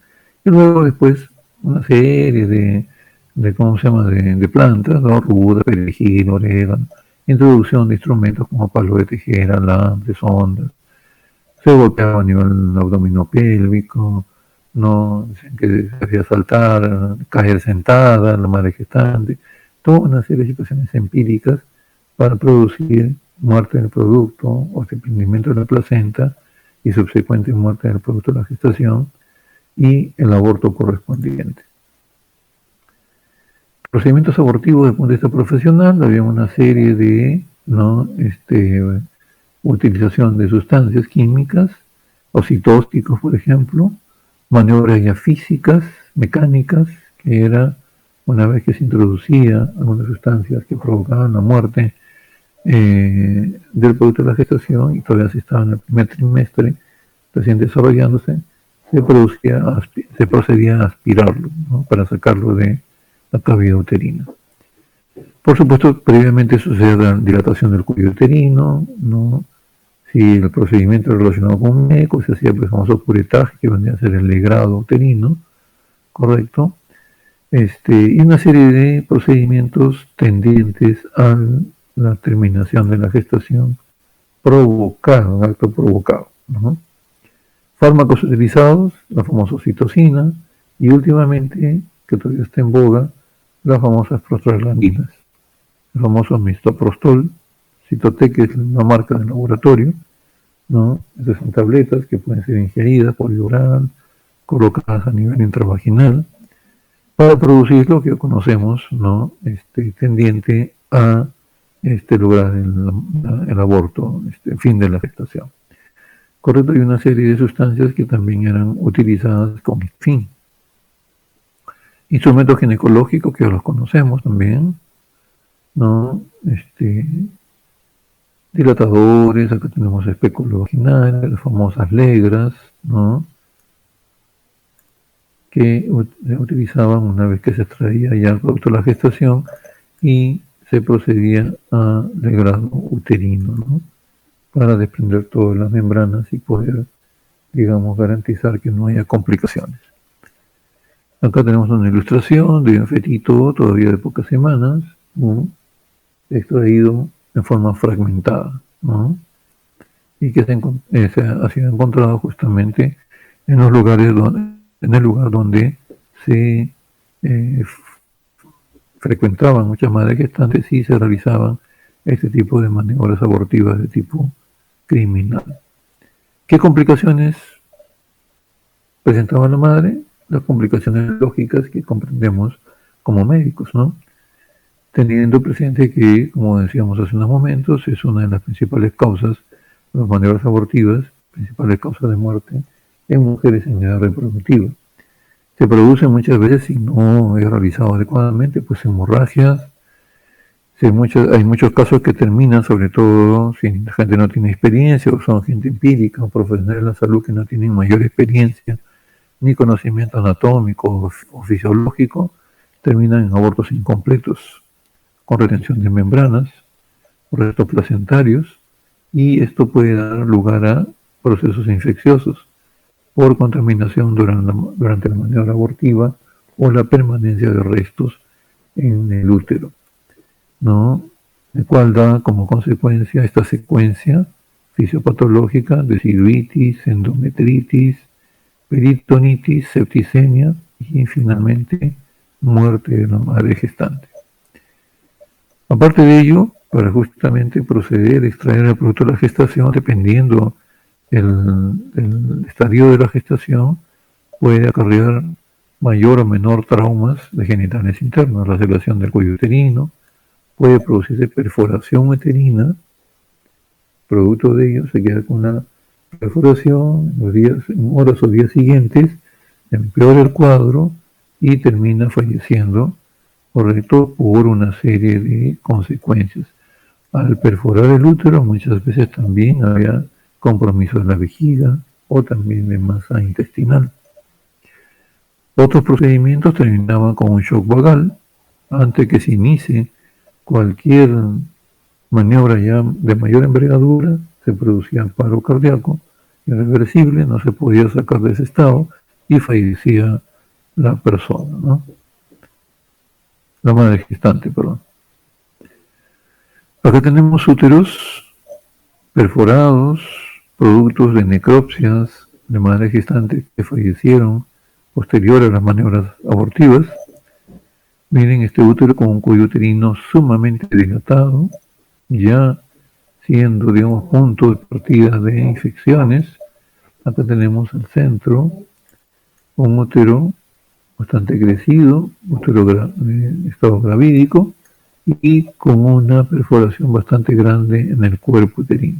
Y luego después una serie de plantas, ¿no? Ruda, perejil, orégano, introducción de instrumentos como palo de tijera, alambres, ondas, se golpeaba a nivel abdominopélvico, no que se hacía saltar, caer sentada, la madre gestante, toda una serie de situaciones empíricas para producir muerte del producto o desprendimiento de la placenta y subsecuente muerte del producto de la gestación y el aborto correspondiente. Procedimientos abortivos desde el punto de vista profesional, había una serie de utilización de sustancias químicas o citósticos, por ejemplo, maniobras ya físicas, mecánicas, que era una vez que se introducía algunas sustancias que provocaban la muerte del producto de la gestación y todavía se estaba en el primer trimestre recién desarrollándose, se procedía a aspirarlo, ¿no?, para sacarlo de la cavidad uterina. Por supuesto, previamente sucede la dilatación del cuello uterino, ¿no? Si el procedimiento relacionado con un eco, se hacía el famoso curetaje, que vendría a ser el legrado uterino, ¿correcto? Y una serie de procedimientos tendientes a la terminación de la gestación provocada, un acto provocado, ¿no? Fármacos utilizados, la famosa oxitocina, y últimamente, que todavía está en boga, las famosas prostaglandinas, el famoso misoprostol, Citotec, que es una marca del laboratorio, ¿no? Estas son tabletas que pueden ser ingeridas por vía oral, colocadas a nivel intravaginal, para producir lo que conocemos, ¿no?, tendiente a lograr el aborto, el fin de la gestación. Correcto, hay una serie de sustancias que también eran utilizadas con el fin. Instrumentos ginecológicos que los conocemos también, ¿no? Dilatadores, acá tenemos espéculos vaginales, las famosas legras, ¿no?, que se utilizaban una vez que se extraía ya el producto de la gestación y se procedía a legrado uterino, ¿no?, para desprender todas las membranas y poder, digamos, garantizar que no haya complicaciones. Acá tenemos una ilustración de un fetito todavía de pocas semanas, ¿no?, extraído en forma fragmentada, ¿no?, y que se ha sido encontrado justamente en los lugares en el lugar donde se frecuentaban muchas madres gestantes y se realizaban este tipo de maniobras abortivas de tipo criminal. ¿Qué complicaciones presentaba la madre? Las complicaciones lógicas que comprendemos como médicos, ¿no?, teniendo presente que, como decíamos hace unos momentos, es una de las principales causas, las maniobras abortivas, principales causas de muerte en mujeres en edad reproductiva. Se produce muchas veces, si no es realizado adecuadamente, pues hemorragias. Hay muchos casos que terminan, sobre todo si la gente no tiene experiencia, o son gente empírica, o profesionales de la salud que no tienen mayor experiencia, ni conocimiento anatómico o fisiológico, terminan en abortos incompletos, con retención de membranas, o restos placentarios, y esto puede dar lugar a procesos infecciosos por contaminación durante la maniobra abortiva o la permanencia de restos en el útero, ¿no?, el cual da como consecuencia esta secuencia fisiopatológica de sinusitis, endometritis, peritonitis, septicemia y finalmente muerte de la madre gestante. Aparte de ello, para justamente proceder a extraer el producto de la gestación, dependiendo el estadio de la gestación, puede acarrear mayor o menor traumas de genitales internos, la laceración del cuello uterino, puede producirse perforación uterina, producto de ello se queda con una perforación en horas o días siguientes, empeora el cuadro y termina falleciendo, correcto, por una serie de consecuencias. Al perforar el útero muchas veces también había compromiso de la vejiga o también de masa intestinal. Otros procedimientos terminaban con un shock vagal. Antes que se inicie cualquier maniobra ya de mayor envergadura, se producía paro cardíaco irreversible, no se podía sacar de ese estado y fallecía la persona, ¿no?, la madre gestante, perdón. Acá tenemos úteros perforados, productos de necropsias de madres gestantes que fallecieron posterior a las maniobras abortivas. Miren este útero con un cuello uterino sumamente dilatado, ya siendo, digamos, punto de partida de infecciones. Acá tenemos al centro un útero bastante crecido, útero estado gravídico y con una perforación bastante grande en el cuerpo uterino.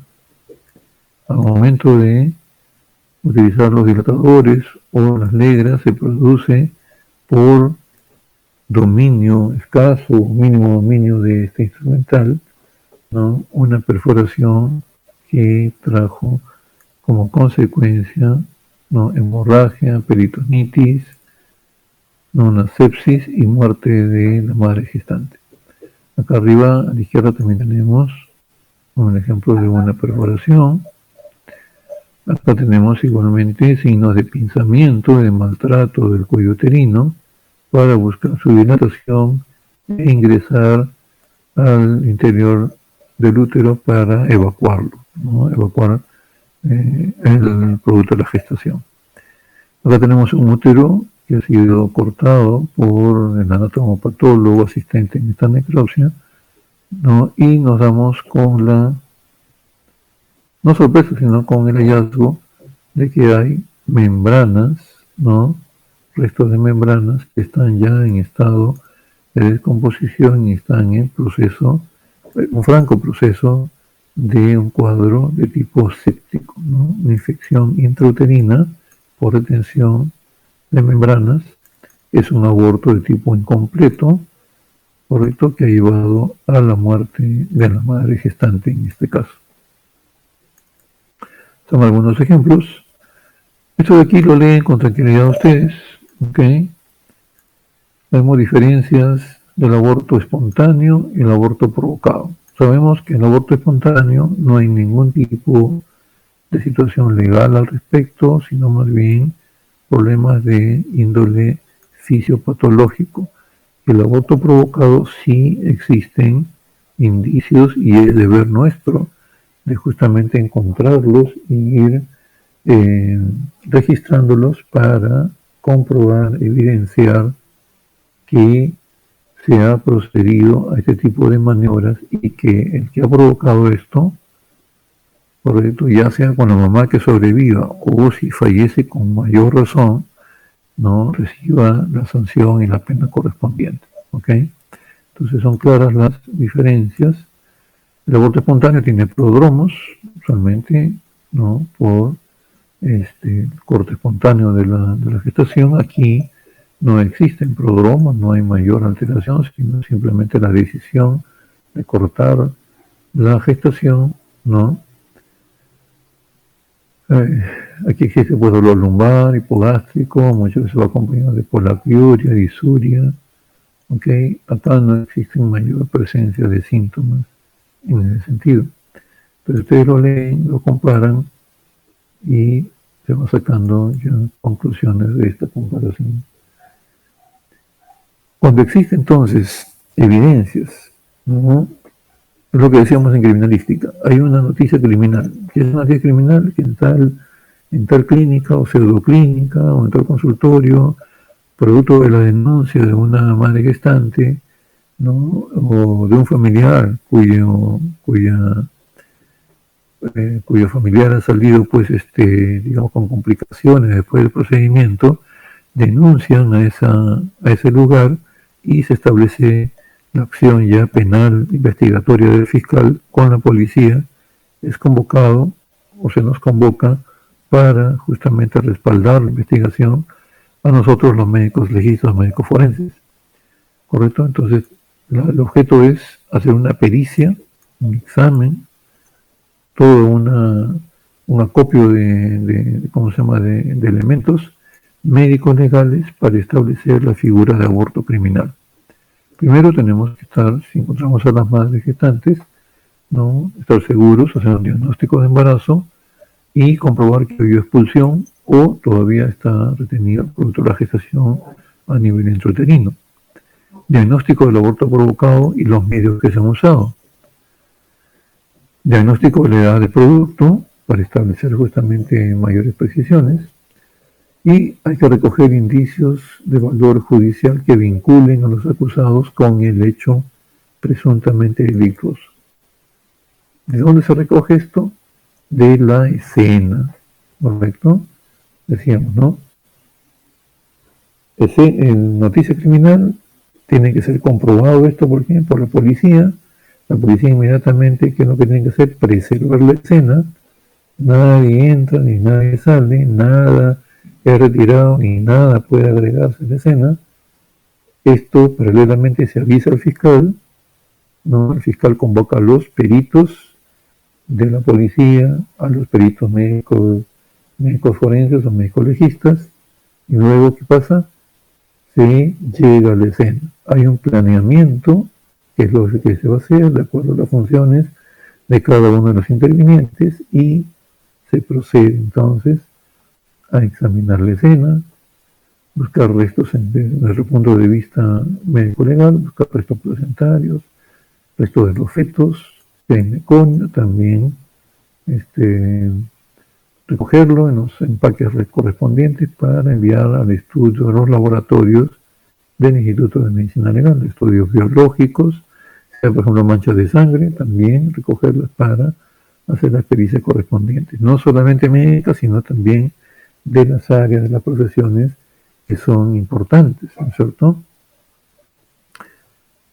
Al momento de utilizar los dilatadores o las legras se produce por dominio escaso, mínimo dominio de este instrumental, ¿no?, una perforación que trajo como consecuencia, ¿no?, hemorragia, peritonitis, ¿no?, una sepsis y muerte de la madre gestante. Acá arriba a la izquierda también tenemos un ejemplo de una perforación. Acá tenemos igualmente signos de pinzamiento, de maltrato del cuello uterino para buscar su dilatación e ingresar al interior del útero para evacuarlo, ¿no?, evacuar el producto de la gestación. Acá tenemos un útero que ha sido cortado por el anatomopatólogo asistente en esta necropsia, ¿no?, y nos damos con la, no sorpresa, sino con el hallazgo de que hay membranas, ¿no?, restos de membranas que están ya en estado de descomposición y están en proceso, un franco proceso de un cuadro de tipo séptico, ¿no?, una infección intrauterina por retención de membranas. Es un aborto de tipo incompleto, correcto, que ha llevado a la muerte de la madre gestante en este caso. Son algunos ejemplos. Esto de aquí lo leen con tranquilidad ustedes, ¿ok? Vemos diferencias del aborto espontáneo y el aborto provocado. Sabemos que en el aborto espontáneo no hay ningún tipo de situación legal al respecto, sino más bien problemas de índole fisiopatológico. El aborto provocado sí existen indicios y es deber nuestro de justamente encontrarlos y ir registrándolos para comprobar, evidenciar que se ha procedido a este tipo de maniobras y que el que ha provocado esto, correcto, ya sea con la mamá que sobreviva o si fallece con mayor razón, no reciba la sanción y la pena correspondiente, ¿ok? Entonces son claras las diferencias. El aborto espontáneo tiene prodromos, usualmente, ¿no?, por corte espontáneo de la gestación. Aquí no existen prodromos, no hay mayor alteración, sino simplemente la decisión de cortar la gestación, ¿no? Aquí existe pues dolor lumbar, hipogástrico, muchas veces va acompañado de polaquiuria, disuria, ¿ok? Acá no existe mayor presencia de síntomas en ese sentido. Entonces ustedes lo leen, lo comparan y se van sacando ya conclusiones de esta comparación. Cuando existen entonces evidencias, ¿no?, es lo que decíamos en criminalística, hay una noticia criminal. ¿Qué es una noticia criminal? Que en tal clínica o pseudoclínica o en tal consultorio, producto de la denuncia de una madre gestante, ¿no?, o de un familiar cuyo familiar ha salido, pues, digamos, con complicaciones después del procedimiento, denuncian a ese lugar y se establece la acción ya penal investigatoria del fiscal con la policía. Es convocado o se nos convoca para justamente respaldar la investigación a nosotros los médicos legistas, médicos forenses, ¿correcto? Entonces el objeto es hacer una pericia, un examen, todo un acopio de elementos médicos legales para establecer la figura de aborto criminal. Primero tenemos que estar, si encontramos a las madres gestantes, ¿no?, estar seguros, hacer un diagnóstico de embarazo y comprobar que habido expulsión o todavía está retenida producto de la gestación a nivel intrauterino. Diagnóstico del aborto provocado y los medios que se han usado. Diagnóstico de la edad del producto para establecer justamente mayores precisiones. Y hay que recoger indicios de valor judicial que vinculen a los acusados con el hecho presuntamente delictuoso. ¿De dónde se recoge esto? De la escena, ¿correcto? Decíamos, ¿no? En noticia criminal tiene que ser comprobado esto, ¿por qué? Por la policía. La policía inmediatamente, ¿qué es lo que tiene que hacer? Preservar la escena. Nadie entra ni nadie sale, nada es retirado ni nada puede agregarse a la escena. Esto paralelamente se avisa al fiscal, ¿no? El fiscal convoca a los peritos de la policía, a los peritos médicos forenses o médicos legistas, y luego, ¿qué pasa? Se llega a la escena. Hay un planeamiento, que es lo que se va a hacer de acuerdo a las funciones de cada uno de los intervinientes, y se procede entonces a examinar la escena, buscar restos desde el punto de vista médico-legal, buscar restos placentarios, restos de los fetos, en meconio también, recogerlo en los empaques correspondientes para enviar al estudio de los laboratorios del Instituto de Medicina Legal, estudios biológicos, sea por ejemplo manchas de sangre, también recogerlas para hacer las pericias correspondientes, no solamente médicas, sino también de las áreas, de las profesiones que son importantes, ¿no es cierto?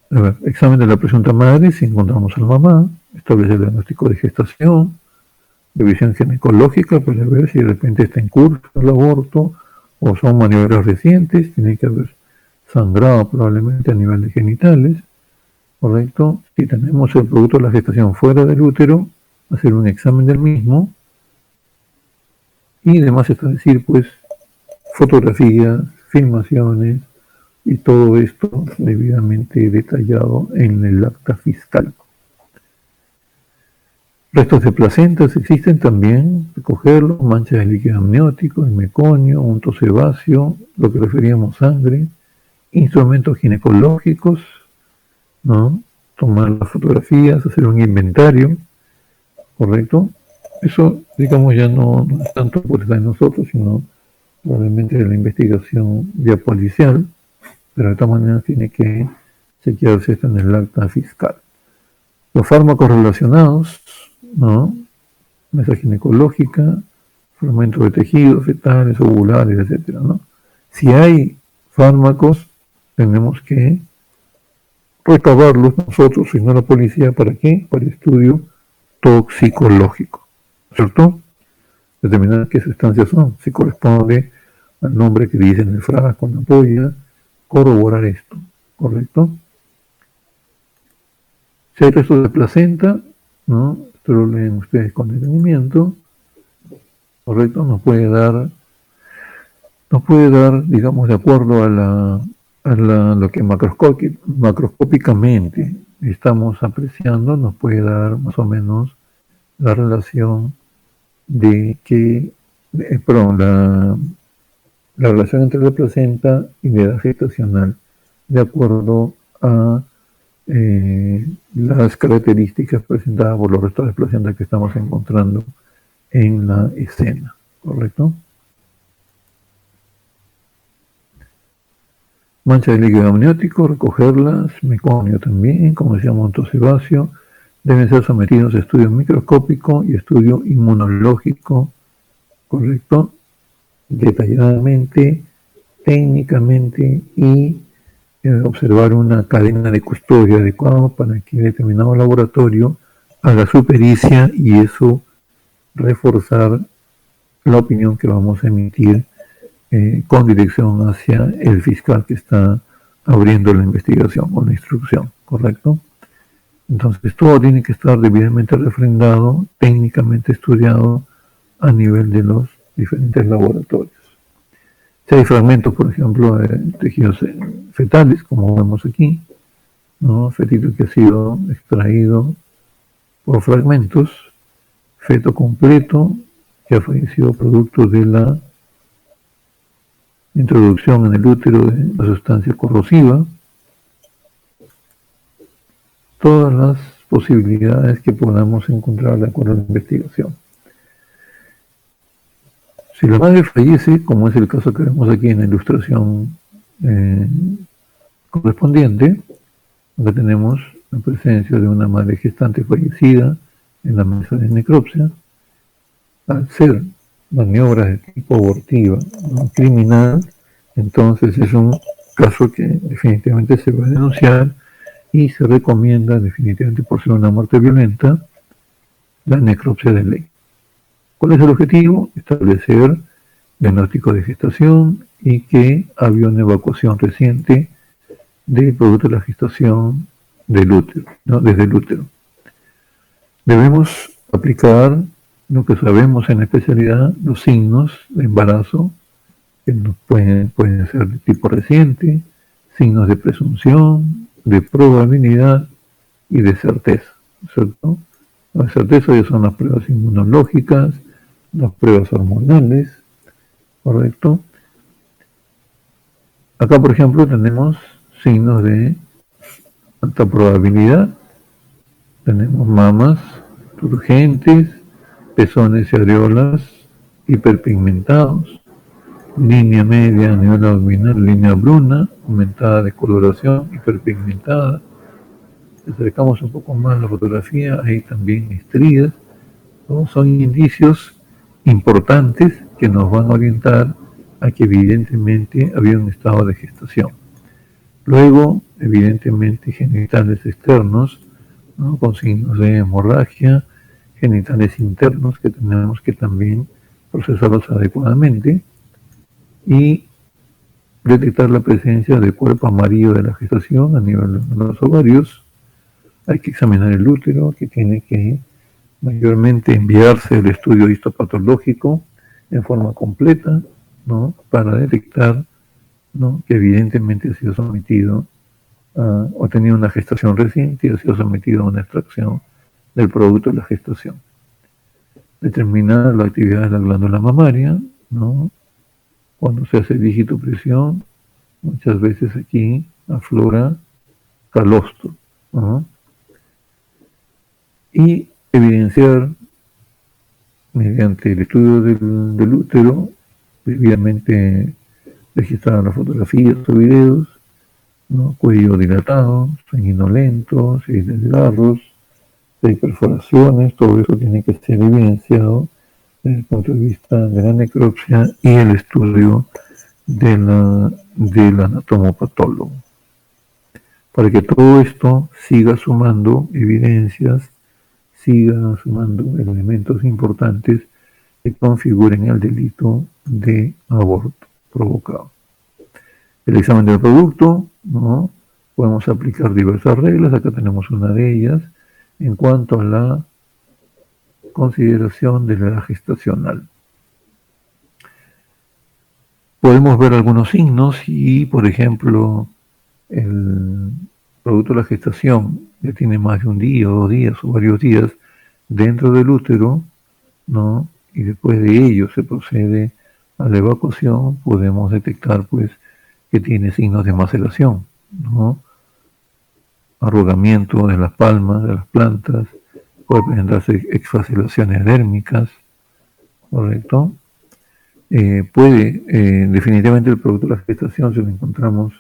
A ver, examen de la presunta madre, si encontramos a la mamá, establecer el diagnóstico de gestación, revisión ginecológica para ver si de repente está en curso el aborto o son maniobras recientes, tiene que haber sangrado probablemente a nivel de genitales, ¿correcto? Si tenemos el producto de la gestación fuera del útero, hacer un examen del mismo y además establecer pues fotografías, filmaciones y todo esto debidamente detallado en el acta fiscal. Restos de placentas existen también, recogerlos, manchas de líquido amniótico, de meconio, unto sebáceo, lo que referíamos sangre, instrumentos ginecológicos, ¿no? Tomar las fotografías, hacer un inventario, ¿correcto? Eso, digamos, ya no es tanto por estar en nosotros, sino probablemente de la investigación ya policial, pero de todas maneras tiene que chequearse esto en el acta fiscal. Los fármacos relacionados, ¿no? Mesa ginecológica, fragmentos de tejidos fetales, ovulares, etcétera, ¿no? Si hay fármacos, tenemos que recabarlos nosotros, si no la policía, ¿para qué? Para estudio toxicológico, ¿cierto? Determinar qué sustancias son, si corresponde al nombre que dice en el frasco, en la ampolla, corroborar esto, ¿correcto? Si hay restos de placenta, ¿no? Esto lo leen ustedes con detenimiento, ¿correcto? Nos puede dar, digamos, de acuerdo a lo que macroscópicamente estamos apreciando, nos puede dar más o menos la relación de que, la relación entre la placenta y la edad gestacional, de acuerdo a las características presentadas por los restos de placenta que estamos encontrando en la escena, ¿correcto? Mancha de líquido amniótico, recogerlas, meconio también, como decíamos, sebáceo, deben ser sometidos a estudio microscópico y estudio inmunológico, ¿correcto? Detalladamente, técnicamente y observar una cadena de custodia adecuada para que determinado laboratorio haga su pericia y eso reforzar la opinión que vamos a emitir con dirección hacia el fiscal que está abriendo la investigación o la instrucción, ¿correcto? Entonces todo tiene que estar debidamente refrendado, técnicamente estudiado a nivel de los diferentes laboratorios. Si hay fragmentos, por ejemplo, de tejidos fetales, como vemos aquí, ¿no? Fetito que ha sido extraído por fragmentos, feto completo que ha fallecido producto de la introducción en el útero de la sustancia corrosiva, todas las posibilidades que podamos encontrar de acuerdo a la investigación. Si la madre fallece, como es el caso que vemos aquí en la ilustración correspondiente, acá tenemos la presencia de una madre gestante fallecida en la mesa de necropsia. Al ser maniobras de tipo abortiva, ¿no?, criminal, entonces es un caso que definitivamente se va a denunciar y se recomienda definitivamente, por ser una muerte violenta, la necropsia de ley. ¿Cuál es el objetivo? Establecer diagnóstico de gestación y que había una evacuación reciente del producto de la gestación del útero, ¿no?, desde el útero. Debemos aplicar lo que sabemos en la especialidad, los signos de embarazo, que pueden ser de tipo reciente, signos de presunción, de probabilidad y de certeza, ¿cierto? La certeza ya son las pruebas inmunológicas, las pruebas hormonales, ¿correcto? Acá, por ejemplo, tenemos signos de alta probabilidad. Tenemos mamas turgentes, pezones y areolas hiperpigmentados, línea media a nivel abdominal, línea bruna, aumentada de coloración, hiperpigmentada. Si acercamos un poco más la fotografía, hay también estrías. Todos son indicios importantes que nos van a orientar a que evidentemente había un estado de gestación. Luego, evidentemente, genitales externos, ¿no?, con signos de hemorragia, genitales internos que tenemos que también procesarlos adecuadamente y detectar la presencia del cuerpo amarillo de la gestación a nivel de los ovarios. Hay que examinar el útero, que tiene que mayormente enviarse el estudio histopatológico en forma completa, ¿no?, para detectar, ¿no?, que evidentemente ha sido sometido o ha tenido una gestación reciente y ha sido sometido a una extracción del producto de la gestación. Determinar la actividad de la glándula mamaria, ¿no? Cuando se hace digitopresión, muchas veces aquí aflora calostro, ¿no?, y evidenciar mediante el estudio del útero, debidamente registradas las fotografías o videos, ¿no?, cuello dilatado, sanguinolento, si hay desgarros, si hay perforaciones, todo eso tiene que ser evidenciado desde el punto de vista de la necropsia y el estudio del anatomopatólogo, para que todo esto siga sumando evidencias, siga sumando elementos importantes que configuren el delito de aborto provocado. El examen del producto, ¿no?, podemos aplicar diversas reglas. Acá tenemos una de ellas en cuanto a la consideración de la edad gestacional. Podemos ver algunos signos y, por ejemplo, el producto de la gestación ya tiene más de un día o 2 días o varios días dentro del útero, ¿no?, y después de ello se procede a la evacuación, podemos detectar pues que tiene signos de maceración, ¿no?, arrugamiento de las palmas, de las plantas, puede presentarse exfasilaciones dérmicas, ¿correcto? Definitivamente el producto de la gestación, si lo encontramos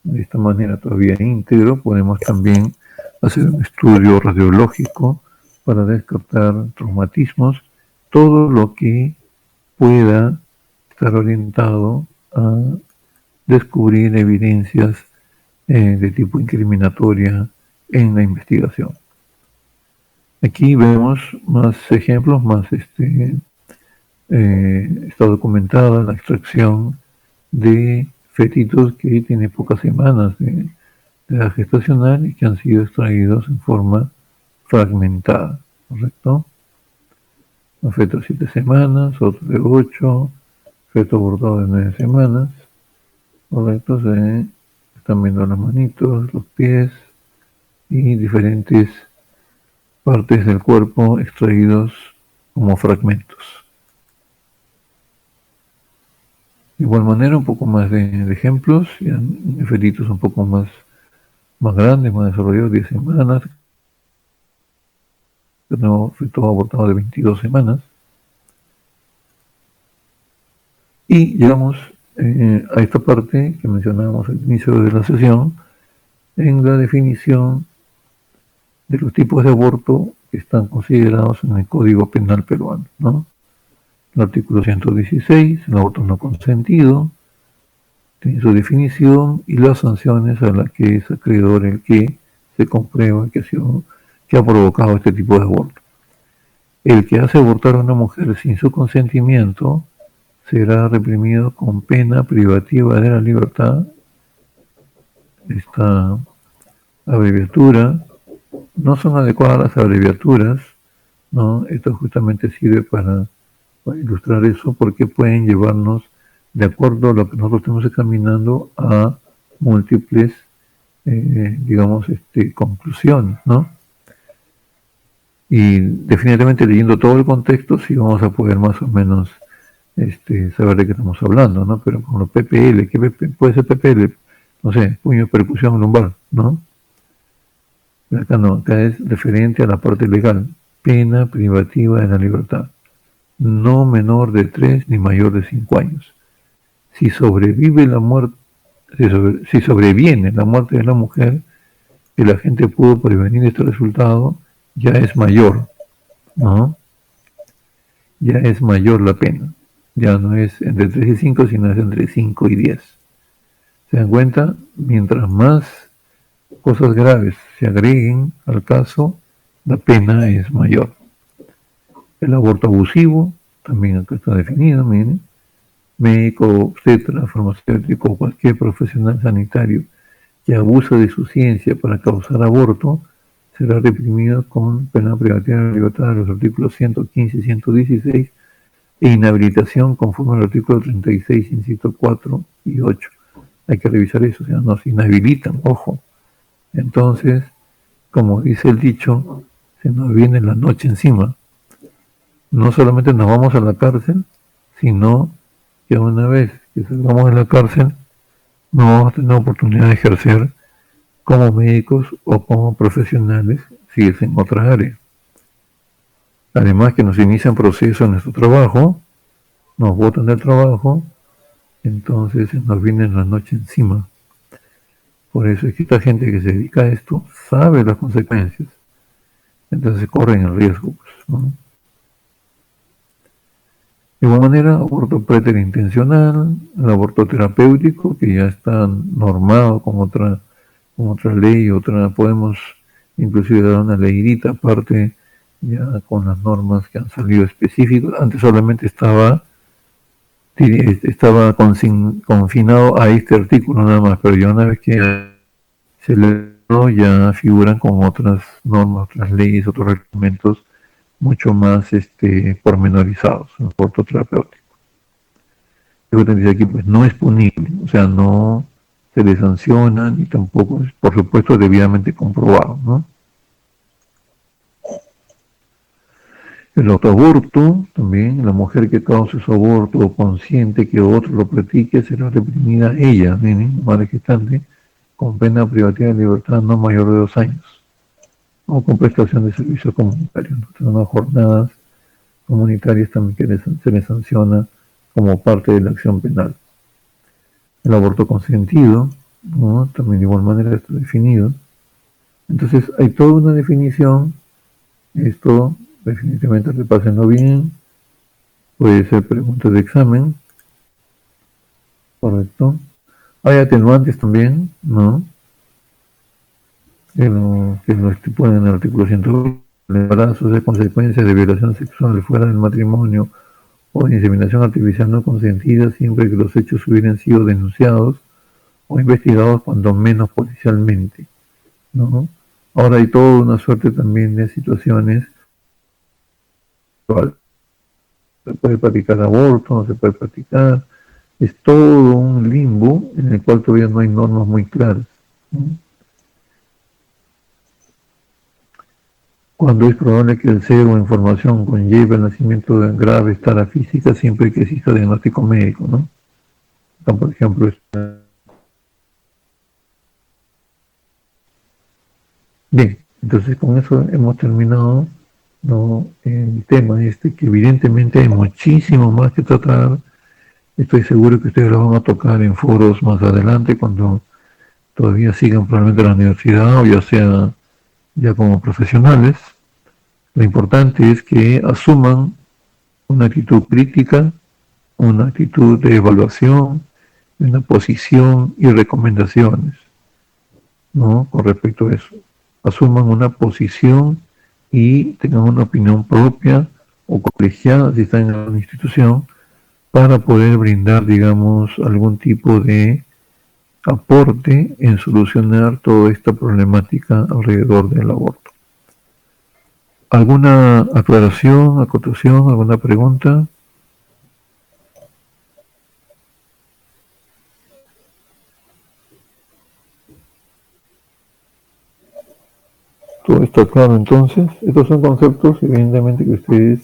de esta manera todavía íntegro, podemos también hacer un estudio radiológico para descartar traumatismos, todo lo que pueda estar orientado a descubrir evidencias de tipo incriminatoria en la investigación. Aquí vemos más ejemplos, está documentada la extracción de fetitos que tienen pocas semanas de edad gestacional y que han sido extraídos en forma fragmentada, ¿correcto? Un feto de 7 semanas, otro de 8, feto abortado de 9 semanas, ¿correcto? Se están viendo las manitos, los pies y diferentes partes del cuerpo extraídos como fragmentos. De igual manera, un poco más de ejemplos, ya fetitos un poco más grandes, más desarrollados, 10 semanas, tenemos feto abortado de 22 semanas, Y llegamos a esta parte que mencionábamos al inicio de la sesión, en la definición de los tipos de aborto que están considerados en el Código Penal peruano, ¿no? El artículo 116, el aborto no consentido, tiene su definición y las sanciones a las que es acreedor el que se comprueba que ha provocado este tipo de aborto. El que hace abortar a una mujer sin su consentimiento será reprimido con pena privativa de la libertad. Esta abreviatura, no son adecuadas las abreviaturas, ¿no? Esto justamente sirve para ilustrar eso, porque pueden llevarnos, de acuerdo a lo que nosotros estamos examinando, a múltiples, digamos, conclusiones, ¿no? Y definitivamente leyendo todo el contexto sí vamos a poder más o menos saber de qué estamos hablando, ¿no? Pero con los PPL, ¿qué puede ser PPL? No sé, puño, percusión lumbar, ¿no? Pero acá no, acá es referente a la parte legal, pena privativa de la libertad, no menor de 3 ni mayor de 5 años. Si sobrevive la muerte, si sobreviene la muerte de la mujer, que la gente pudo prevenir este resultado, ya es mayor, ¿no? Ya es mayor la pena. Ya no es entre 3 y 5, sino es entre 5 y 10. ¿Se dan cuenta? Mientras más cosas graves se agreguen al caso, la pena es mayor. El aborto abusivo, también acá está definido, miren. Médico, obstetra, farmacéutico, cualquier profesional sanitario que abusa de su ciencia para causar aborto, será reprimido con pena privativa de la libertad de los artículos 115 y 116 e inhabilitación conforme al artículo 36, inciso 4 y 8. Hay que revisar eso, o sea, nos inhabilitan, ojo. Entonces, como dice el dicho, se nos viene la noche encima. No solamente nos vamos a la cárcel, sino que una vez que salgamos de la cárcel, no vamos a tener oportunidad de ejercer como médicos o como profesionales si es en otra área. Además que nos inician procesos en nuestro trabajo, nos botan del trabajo, entonces se nos viene la noche encima. Por eso es que esta gente que se dedica a esto sabe las consecuencias, entonces corren el riesgo, pues, ¿no? De igual manera, aborto preterintencional, el aborto terapéutico, que ya está normado con otra ley, podemos inclusive dar una leidita aparte, ya con las normas que han salido específicas. Antes solamente estaba confinado a este artículo nada más, pero ya una vez que se le ya figuran con otras normas, otras leyes, otros reglamentos mucho más pormenorizados, el aborto terapéutico. Lo que dice aquí, pues no es punible, o sea, no se le sanciona ni tampoco es, por supuesto, debidamente comprobado, ¿no? El autoaborto, también, la mujer que cause su aborto o consciente que otro lo practique, será reprimida ella, miren, madre gestante, con pena privativa de libertad no mayor de 2 años, o con prestación de servicios comunitarios, ¿no? Las jornadas comunitarias también que se les sanciona como parte de la acción penal. El aborto consentido, ¿no? También de igual manera está definido. Entonces hay toda una definición, esto definitivamente repásenlo bien, puede ser preguntas de examen, correcto. Hay atenuantes también, ¿no? Que lo estipulan en el artículo 120, el embarazo de consecuencias de violación sexual fuera del matrimonio o de inseminación artificial no consentida, siempre que los hechos hubieran sido denunciados o investigados cuando menos policialmente, ¿no? Ahora hay toda una suerte también de situaciones. Se puede practicar aborto, no se puede practicar, es todo un limbo en el cual todavía no hay normas muy claras, ¿no? Cuando es probable que el cero o información conlleve el nacimiento de grave tara física, siempre que exista diagnóstico médico, ¿no? Acá, por ejemplo, bien, entonces con eso hemos terminado, ¿no? El tema que evidentemente hay muchísimo más que tratar, Estoy seguro que ustedes lo van a tocar en foros más adelante cuando todavía sigan probablemente en la universidad o ya sea ya como profesionales. Lo importante es que asuman una actitud crítica, una actitud de evaluación, una posición y recomendaciones, ¿no? Con respecto a eso. Asuman una posición y tengan una opinión propia o colegiada si están en una institución para poder brindar, digamos, algún tipo de aporte en solucionar toda esta problemática alrededor del aborto. ¿Alguna aclaración, acotación, alguna pregunta? Todo está claro entonces. Estos son conceptos, evidentemente, que ustedes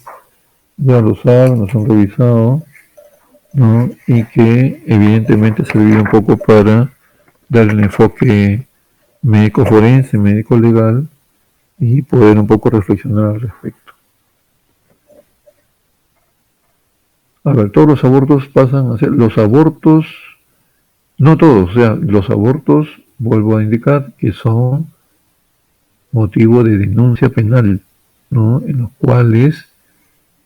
ya lo saben, los han revisado, ¿no? Y que evidentemente serviría un poco para dar el enfoque médico forense, médico legal y poder un poco reflexionar al respecto. A ver, todos los abortos pasan a ser, los abortos, no todos, o sea, los abortos, vuelvo a indicar, que son motivo de denuncia penal, ¿no? En los cuales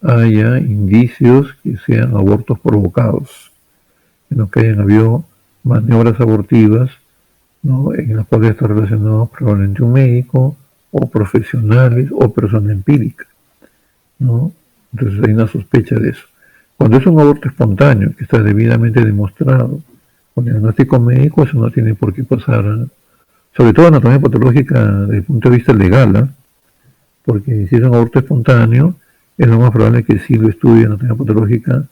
haya indicios que sean abortos provocados, en los que hayan habido maniobras abortivas, ¿no? En las cuales está relacionado probablemente un médico o profesionales o persona empírica, ¿no? Entonces hay una sospecha de eso. Cuando es un aborto espontáneo, que está debidamente demostrado con diagnóstico médico, eso no tiene por qué pasar, sobre todo anatomía patológica desde el punto de vista legal, ¿eh? Porque si es un aborto espontáneo, es lo más probable que sí lo estudie anatomía patológica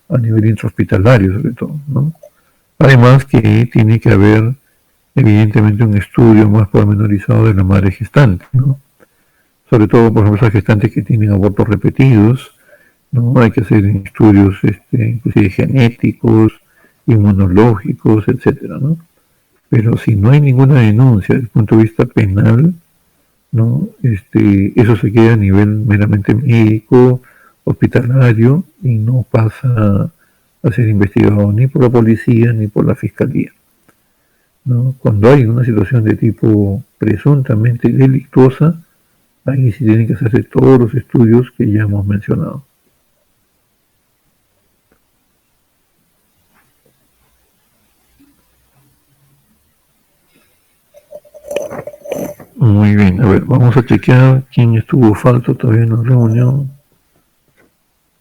a nivel intrahospitalario, sobre todo, ¿no? Además que tiene que haber evidentemente un estudio más pormenorizado de la madre gestante, ¿no? Sobre todo, por ejemplo, esas gestantes que tienen abortos repetidos, ¿no? Hay que hacer estudios inclusive genéticos, inmunológicos, etcétera, ¿no? Pero si no hay ninguna denuncia desde el punto de vista penal, ¿no? Eso se queda a nivel meramente médico, hospitalario, y no pasa a ser investigado ni por la policía ni por la fiscalía, ¿no? Cuando hay una situación de tipo presuntamente delictuosa, ahí sí tienen que hacerse todos los estudios que ya hemos mencionado. Muy bien, a ver, vamos a chequear quién estuvo falto todavía en la reunión.